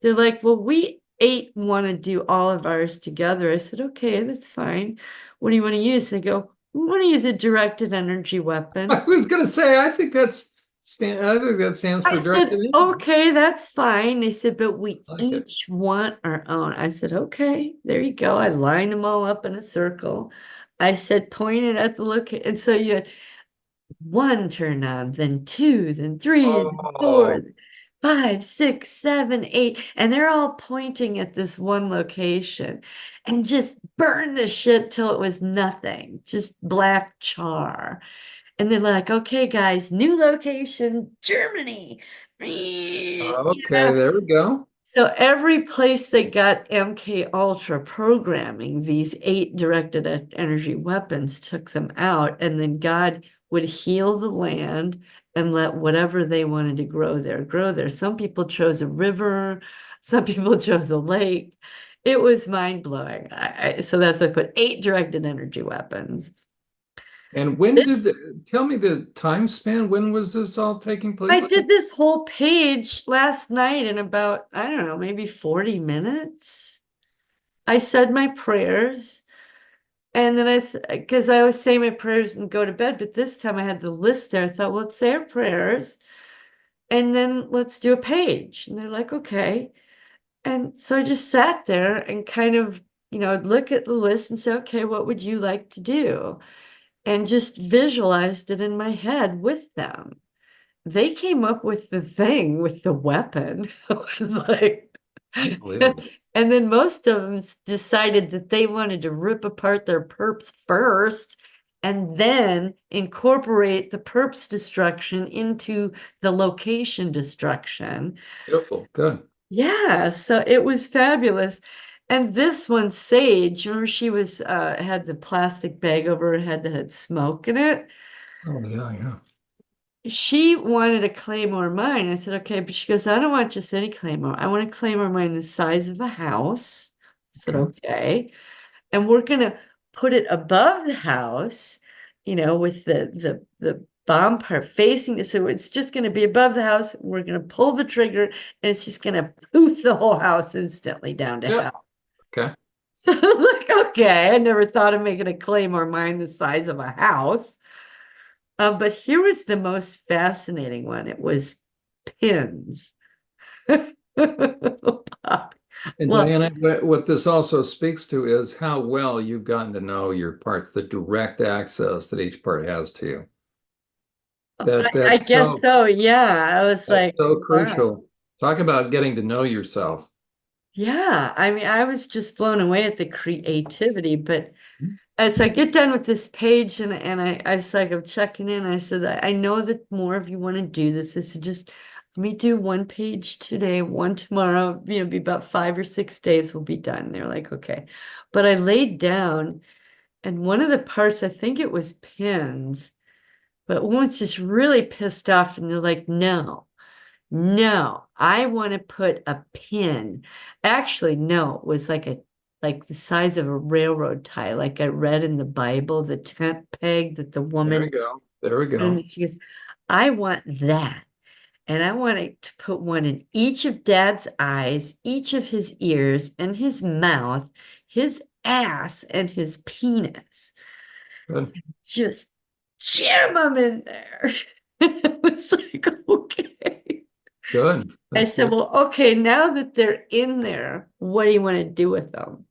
[SPEAKER 2] they're like, well, we eight want to do all of ours together. I said, okay, that's fine. What do you want to use? They go, we want to use a directed energy
[SPEAKER 1] I
[SPEAKER 2] weapon.
[SPEAKER 1] was gonna say, I think that stands
[SPEAKER 2] I
[SPEAKER 1] for
[SPEAKER 2] said,
[SPEAKER 1] directed energy.
[SPEAKER 2] okay, that's fine. They said, but we
[SPEAKER 1] I like it.
[SPEAKER 2] each want our own. I said, okay, there you go. I lined them all up in a circle. I said, point it at the location. And so you had one turn on, then two, then three, then four,
[SPEAKER 1] Oh,
[SPEAKER 2] five, six, seven, eight, and they're all pointing at this one location and just burn the shit till it was nothing, just black char. And they're like, okay, guys, new location, Germany.
[SPEAKER 1] okay, there we go.
[SPEAKER 2] So every place they got MK Ultra programming, these eight directed energy weapons took them out, and then God would heal the land and let whatever they wanted to grow there grow there. Some people chose a river, some people chose a lake. It was mind blowing. So that's why I put eight directed energy weapons.
[SPEAKER 1] And when did
[SPEAKER 2] This
[SPEAKER 1] tell me the time span? When was this all taking
[SPEAKER 2] I
[SPEAKER 1] place?
[SPEAKER 2] did this whole page last night in about, I don't know, maybe 40 minutes. I said my prayers. And then because I always say my prayers and go to bed, but this time I had the list there. I thought, well, let's say our prayers. and then let's do a page. And they're like, okay. And so I just sat there and kind of, look at the list and say, okay, what would you like to do? And just visualized it in my head with them. They came up with the thing with the weapon. It was like,
[SPEAKER 1] Unbelievable.
[SPEAKER 2] and then most of them decided that they wanted to rip apart their perps first and then incorporate the perps destruction into the location destruction.
[SPEAKER 1] Beautiful. Good.
[SPEAKER 2] Yeah, so it was fabulous. And this one, Sage, remember she was had the plastic bag over her head that had smoke in it.
[SPEAKER 1] Oh, yeah, yeah.
[SPEAKER 2] She wanted a claymore mine. I said, okay, but she goes, I don't want just any claymore. I want a claymore mine the size of a house. I said,
[SPEAKER 1] Okay.
[SPEAKER 2] okay. And we're gonna put it above the house, with the bomb part facing it. So it's just gonna be above the house. We're gonna pull the trigger and it's just gonna poof the whole house instantly down to
[SPEAKER 1] Yeah.
[SPEAKER 2] hell.
[SPEAKER 1] Okay.
[SPEAKER 2] So I was like, okay, I never thought of making a claymore mine the size of a house. But here was the most fascinating one. It was pins.
[SPEAKER 1] And
[SPEAKER 2] Well,
[SPEAKER 1] Diana, what this also speaks to is how well you've gotten to know your parts, the direct access that each part has to you. That
[SPEAKER 2] I guess so. Yeah. I was
[SPEAKER 1] that's
[SPEAKER 2] like,
[SPEAKER 1] so
[SPEAKER 2] wow.
[SPEAKER 1] crucial. Talk about getting to know yourself.
[SPEAKER 2] Yeah. I mean, I was just blown away at the creativity. But as I get done with this page and I was like, I'm checking in. I said, I know that more of you want to do this. I said, just let me do one page today, one tomorrow, be about 5 or 6 days, we'll be done. They're like, okay. But I laid down and one of the parts, I think it was pins, but one's just really pissed off and they're like, no. No, I want to put a pin. Actually, no, it was like the size of a railroad tie, like I read in the Bible, the tent peg that the
[SPEAKER 1] There we
[SPEAKER 2] woman,
[SPEAKER 1] go. There we go.
[SPEAKER 2] and she goes, I want that. And I wanted to put one in each of Dad's eyes, each of his ears, and his mouth, his ass, and his penis.
[SPEAKER 1] Good.
[SPEAKER 2] Just jam them in there. And it was like, okay.
[SPEAKER 1] Good.
[SPEAKER 2] I
[SPEAKER 1] That's
[SPEAKER 2] said,
[SPEAKER 1] beautiful.
[SPEAKER 2] well, okay, now that they're in there, what do you want to do with them?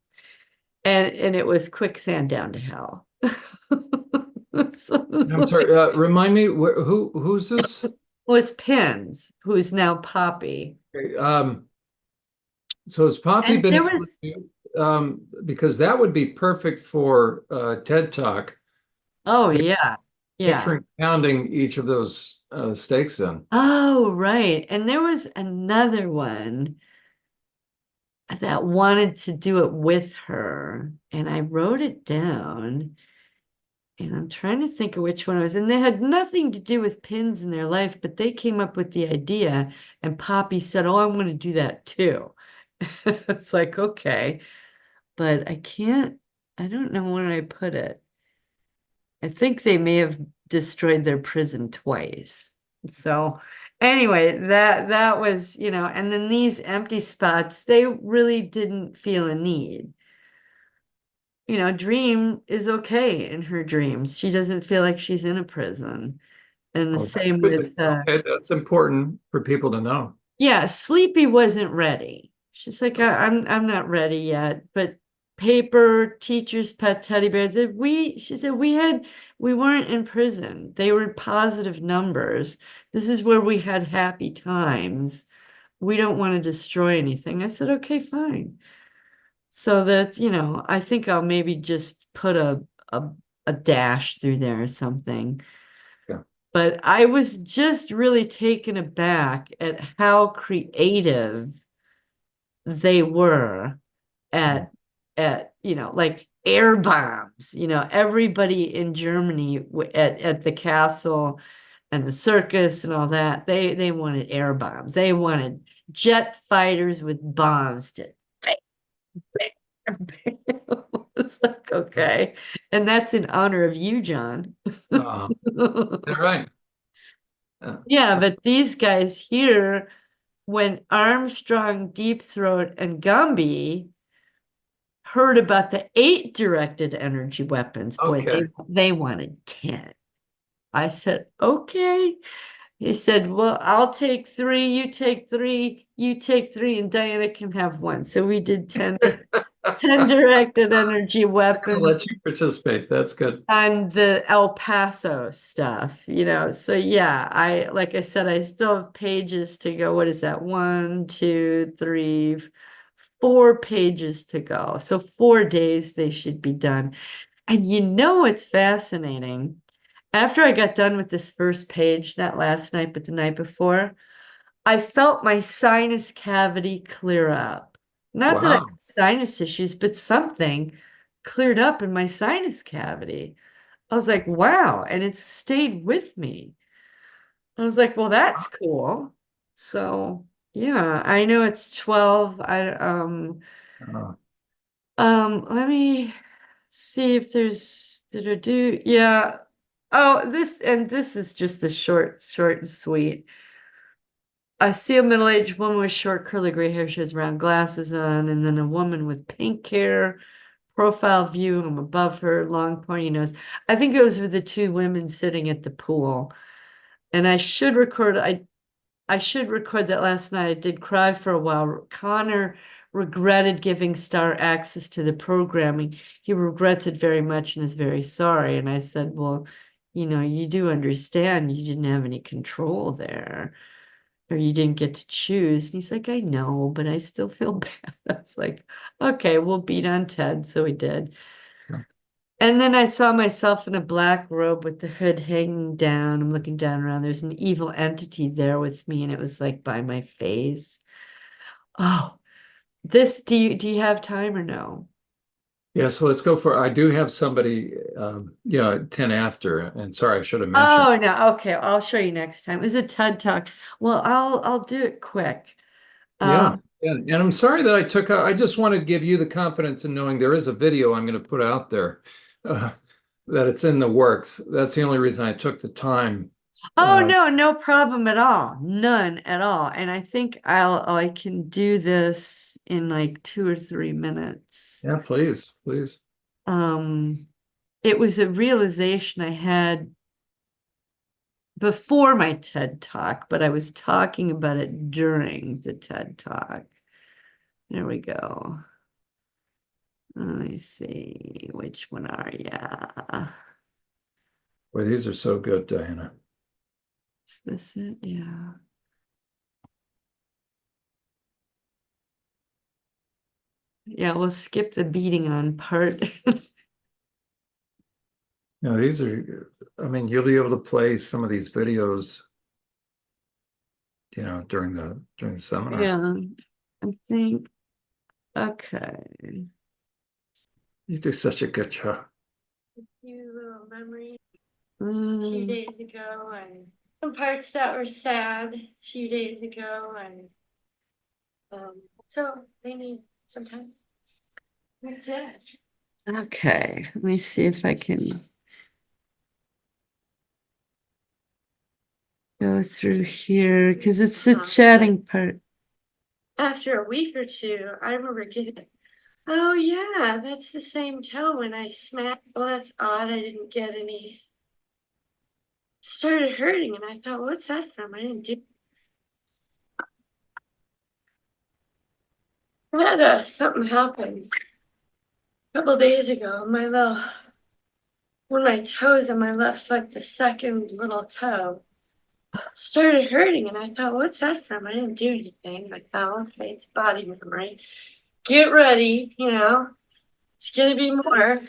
[SPEAKER 2] And it was quicksand down to hell. So it
[SPEAKER 1] I'm sorry. Remind me, who's this?
[SPEAKER 2] was Pins, who's now Poppy.
[SPEAKER 1] Okay, so has Poppy
[SPEAKER 2] And
[SPEAKER 1] been
[SPEAKER 2] there
[SPEAKER 1] able
[SPEAKER 2] was,
[SPEAKER 1] to, because that would be perfect for TED Talk,
[SPEAKER 2] oh yeah, yeah.
[SPEAKER 1] picturing pounding each of those stakes in.
[SPEAKER 2] Oh, right. And there was another one that wanted to do it with her. And I wrote it down. And I'm trying to think of which one it was. And they had nothing to do with pins in their life, but they came up with the idea. And Poppy said, oh, I'm going to do that too. It's like, okay. But I don't know where I put it. I think they may have destroyed their prison twice. So anyway, that was, and then these empty spots, they really didn't feel a need. Dream is okay in her dreams. She doesn't feel like she's in a prison. And the
[SPEAKER 1] Oh, that's
[SPEAKER 2] same
[SPEAKER 1] good.
[SPEAKER 2] with
[SPEAKER 1] Okay, that's important for people to know.
[SPEAKER 2] yeah, Sleepy wasn't ready. She's like, I'm not ready yet. But Paper, Teacher's Pet Teddy Bear, she said we weren't in prison. They were positive numbers. This is where we had happy times. We don't want to destroy anything. I said, okay, fine. So that, I think I'll maybe just put a, a dash through there or something.
[SPEAKER 1] Yeah.
[SPEAKER 2] But I was just really taken aback at how creative they were
[SPEAKER 1] Mm.
[SPEAKER 2] at like air bombs. Everybody in Germany at the castle and the circus and all that, they wanted air bombs. They wanted jet fighters with bombs to it's like, okay. And that's in honor of you, John.
[SPEAKER 1] Uh, they're right. Uh,
[SPEAKER 2] Yeah, but these guys here, when Armstrong, Deep Throat, and Gumby heard about the 8 directed energy weapons, boy,
[SPEAKER 1] okay.
[SPEAKER 2] they wanted 10. I said, okay. He said, well, I'll take 3, you take 3, you take 3, and Diana can have 1. So we did 10 directed energy
[SPEAKER 1] I'll
[SPEAKER 2] weapons
[SPEAKER 1] let you participate. That's good.
[SPEAKER 2] on the El Paso stuff, So yeah, like I said, I still have pages to go. What is that? 1, 2, 3, 4 pages to go. So 4 days they should be done. And it's fascinating. After I got done with this first page, not last night, but the night before, I felt my sinus cavity clear up. Not that I
[SPEAKER 1] Wow.
[SPEAKER 2] had sinus issues, but something cleared up in my sinus cavity. I was like, wow. And it stayed with me. I was like, well, that's cool. So yeah, I know it's 12.
[SPEAKER 1] Uh,
[SPEAKER 2] Let me see if did I do, yeah. Oh, this is just a short and sweet. I see a middle-aged woman with short curly gray hair. She has round glasses on, and then a woman with pink hair, profile view. I'm above her, long pointy nose. I think those were the 2 women sitting at the pool. And I should record that last night. I did cry for a while. Connor regretted giving Star access to the programming. He regrets it very much and is very sorry. And I said, well, you do understand you didn't have any control there, or you didn't get to choose. And he's like, I know, but I still feel bad. I was like, okay, we'll beat on Ted. So we did. And then I saw myself in a black robe with the hood hanging down. I'm looking down around. There's an evil entity there with me, and it was like by my face. Oh, do you have time or no?
[SPEAKER 1] yeah, so let's go for I do have somebody 10 after. And sorry, I should have mentioned.
[SPEAKER 2] Oh no, okay, I'll show you next time. It's a TED Talk. Well, I'll do it quick.
[SPEAKER 1] Yeah.
[SPEAKER 2] Um,
[SPEAKER 1] And I'm sorry that I just want to give you the confidence in knowing there is a video I'm going to put out there, uh, that it's in the works. That's the only reason I took the time.
[SPEAKER 2] oh
[SPEAKER 1] Uh,
[SPEAKER 2] no, no problem at all. None at all. And I think I can do this in like 2 or 3 minutes.
[SPEAKER 1] yeah, please, please.
[SPEAKER 2] Um, it was a realization I had before my TED Talk, but I was talking about it during the TED Talk. There we go. Let me see, which one are ya?
[SPEAKER 1] Boy, these are so good, Diana.
[SPEAKER 2] Is this it? Yeah. Yeah, we'll skip the beating on part.
[SPEAKER 1] No, these are, I mean, you'll be able to play some of these videos, during the seminar.
[SPEAKER 2] Yeah, I think. Okay.
[SPEAKER 1] You do such a good job.
[SPEAKER 3] A few little memories a few
[SPEAKER 2] Mm,
[SPEAKER 3] days ago, and some parts that were sad a few days ago, and so they need some time. That's it.
[SPEAKER 2] okay, let me see if I can go through here because it's the chatting part.
[SPEAKER 3] After a week or 2, I remember getting, oh yeah, that's the same toe when I smacked. Well, that's odd. I didn't get any. Started hurting, and I thought, what's that from? I didn't do. I had something happen a couple days ago. One of my toes on my left foot, the second little toe, started hurting, and I thought, what's that from? I didn't do anything. I thought, okay, it's body memory. Get ready, it's gonna be more.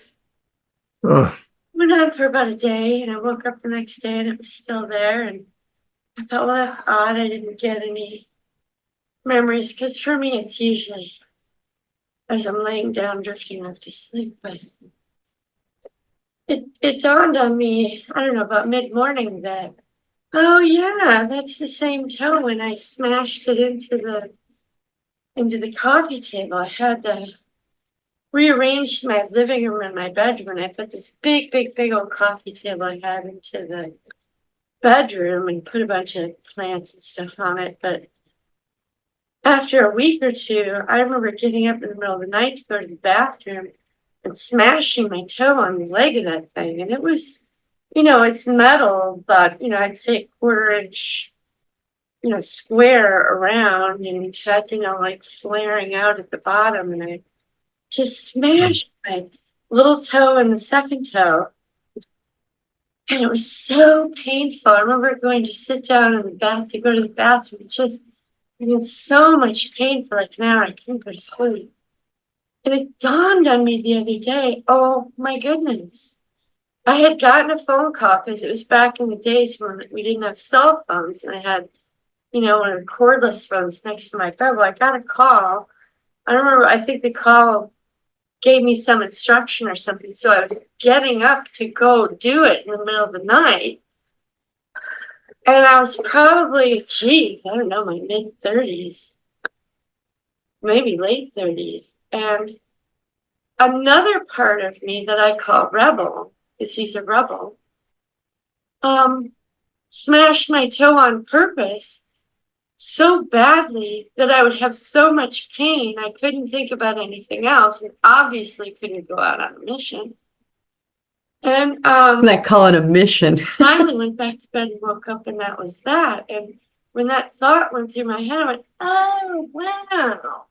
[SPEAKER 1] Oh,
[SPEAKER 3] Went on for about a day, and I woke up the next day and it was still there. And I thought, well, that's odd. I didn't get any memories, because for me, it's usually as I'm laying down, drifting off to sleep. But it dawned on me, I don't know, about mid-morning that, oh yeah, that's the same toe when I smashed it into the coffee table. I had rearranged my living room and my bedroom, and I put this big, big, big old coffee table I had into the bedroom and put a bunch of plants and stuff on it. But after a week or 2, I remember getting up in the middle of the night to go to the bathroom and smashing my toe on the leg of that thing. And it was it's metal, but, I'd say a quarter inch, square around and it had, like flaring out at the bottom. And I just smashed my little toe and the second toe. And it was so painful. I remember going to sit down in the bath to go to the bathroom, just in so much pain for like an hour. I couldn't go to sleep. And it dawned on me the other day, oh my goodness. I had gotten a phone call because it was back in the days when we didn't have cell phones and I had, one of the cordless phones next to my bed. Well, I got a call. I remember, I think the call gave me some instruction or something. So I was getting up to go do it in the middle of the night. And I was probably, geez, I don't know, my mid 30s, maybe late 30s. And another part of me that I call rebel, because she's a rebel, smashed my toe on purpose so badly that I would have so much pain I couldn't think about anything else and obviously couldn't go out on a mission. And
[SPEAKER 2] I call it a mission.
[SPEAKER 3] finally went back to bed and woke up and that was that. And when that thought went through my head, I went, oh wow.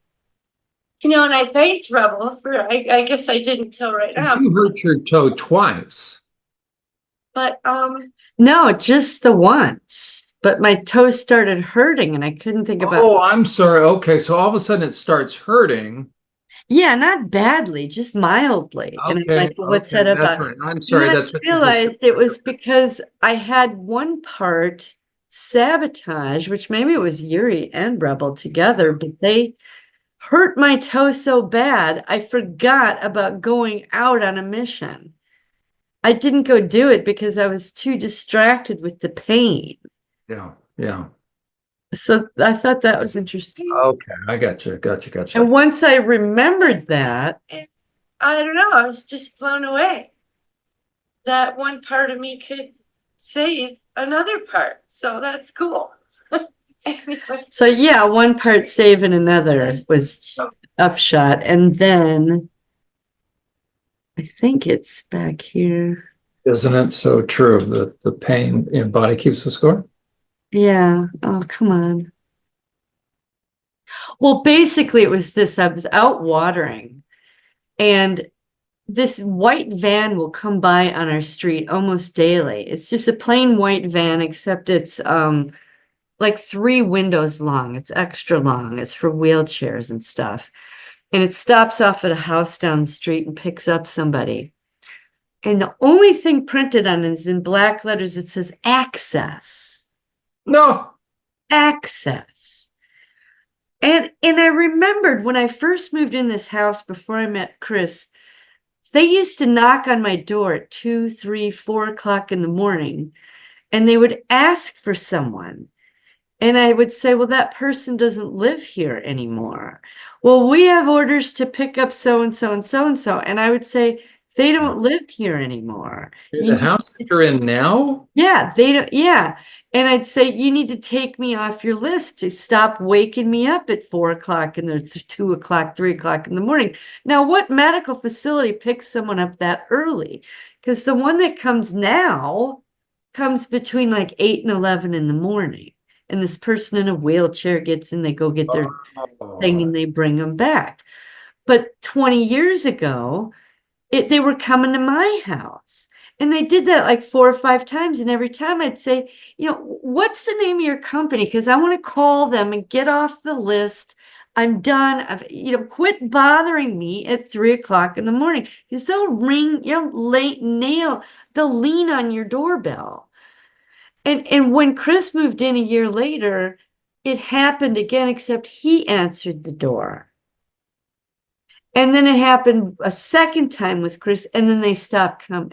[SPEAKER 3] And I thanked Rebel for I guess I didn't till right now.
[SPEAKER 1] You hurt your toe twice.
[SPEAKER 3] But
[SPEAKER 2] No, just the once. But my toe started hurting and I couldn't think about.
[SPEAKER 1] Oh, I'm sorry. Okay, so all of a sudden it starts hurting.
[SPEAKER 2] Yeah, not badly, just mildly. And I'm
[SPEAKER 1] Okay,
[SPEAKER 2] like, well, what's
[SPEAKER 1] okay,
[SPEAKER 2] that
[SPEAKER 1] that's
[SPEAKER 2] about?
[SPEAKER 1] right. I'm sorry.
[SPEAKER 2] And then
[SPEAKER 1] That's
[SPEAKER 2] I
[SPEAKER 1] what you just
[SPEAKER 2] realized it was because I had one part sabotage, which maybe it was Yuri and Rebel together, but they hurt my toe so bad, I forgot about going out on a mission. I didn't go do it because I was too distracted with the pain.
[SPEAKER 1] Yeah, yeah.
[SPEAKER 2] So I thought that was interesting.
[SPEAKER 1] Okay, I got you.
[SPEAKER 2] And once I remembered that,
[SPEAKER 3] I don't know, I was just blown away that one part of me could save another part. So that's cool. Anyway.
[SPEAKER 2] so yeah, one part saving another was upshot. And then I think it's back here.
[SPEAKER 1] Isn't it so true that the pain in body keeps the score?
[SPEAKER 2] Yeah. Oh, come on. Well, basically it was this. I was out watering and this white van will come by on our street almost daily. It's just a plain white van, except it's like 3 windows long. It's extra long. It's for wheelchairs and stuff. And it stops off at a house down the street and picks up somebody. And the only thing printed on it is in black letters. It says access.
[SPEAKER 1] No.
[SPEAKER 2] Access. And I remembered when I first moved in this house before I met Chris, they used to knock on my door at 2, 3, 4 o'clock in the morning, and they would ask for someone. And I would say, well, that person doesn't live here anymore. Well, we have orders to pick up so-and-so and so-and-so. And I would say, they don't live here anymore.
[SPEAKER 1] The house that you're in now?
[SPEAKER 2] Yeah, they don't. Yeah. And I'd say, you need to take me off your list to stop waking me up at 4 o'clock and 2 o'clock, 3 o'clock in the morning. Now, what medical facility picks someone up that early? Because the one that comes now comes between like 8 and 11 in the morning. And this person in a wheelchair gets in, they go get their thing and they bring them back. But 20 years ago, they were coming to my house. And they did that like 4 or 5 times. And every time I'd say, what's the name of your company? Because I want to call them and get off the list. I'm done. Quit bothering me at 3 o'clock in the morning. Because they'll ring, they'll lean on your doorbell. And when Chris moved in a year later, it happened again, except he answered the door. And then it happened a second time with Chris, and then they stopped coming.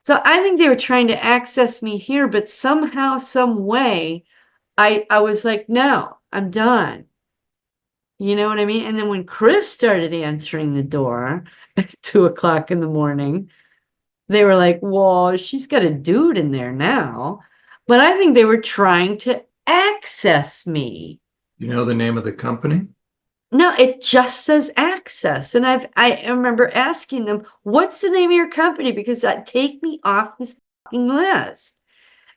[SPEAKER 2] So I think they were trying to access me here, but somehow, some way, I was like, no, I'm done. You know what I mean? And then when Chris started answering the door at 2 o'clock in the morning, they were like, well, she's got a dude in there now. But I think they were trying to access me.
[SPEAKER 1] You know the name of the company?
[SPEAKER 2] No, it just says access. And I remember asking them, what's the name of your company? Because that take me off this fucking list.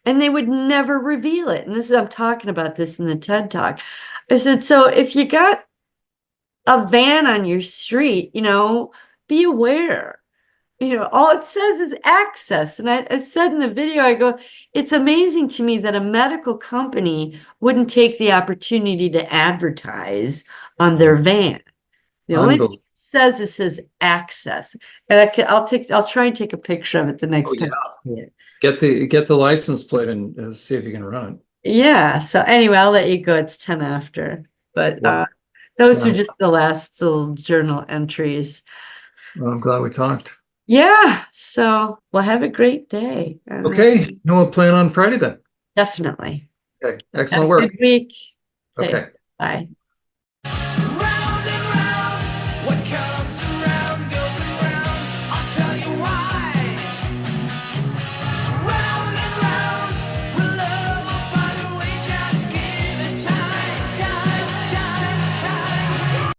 [SPEAKER 2] And they would never reveal it. And this is, I'm talking about this in the TED Talk. I said, so if you got a van on your street, be aware. All it says is access. And I said in the video, I go, it's amazing to me that a medical company wouldn't take the opportunity to advertise on their van. The only thing it says access. And I'll try and take a picture of it the next time I see it.
[SPEAKER 1] Get the license plate and see if you can run it.
[SPEAKER 2] Yeah. So anyway, I'll let you go. It's 10 after. But those are just the last little journal entries.
[SPEAKER 1] Well, I'm glad we talked.
[SPEAKER 2] Yeah. So we'll have a great day.
[SPEAKER 1] Okay. No, we'll plan on Friday then.
[SPEAKER 2] Definitely.
[SPEAKER 1] Okay. Excellent work.
[SPEAKER 2] Good week.
[SPEAKER 1] Okay.
[SPEAKER 2] Bye.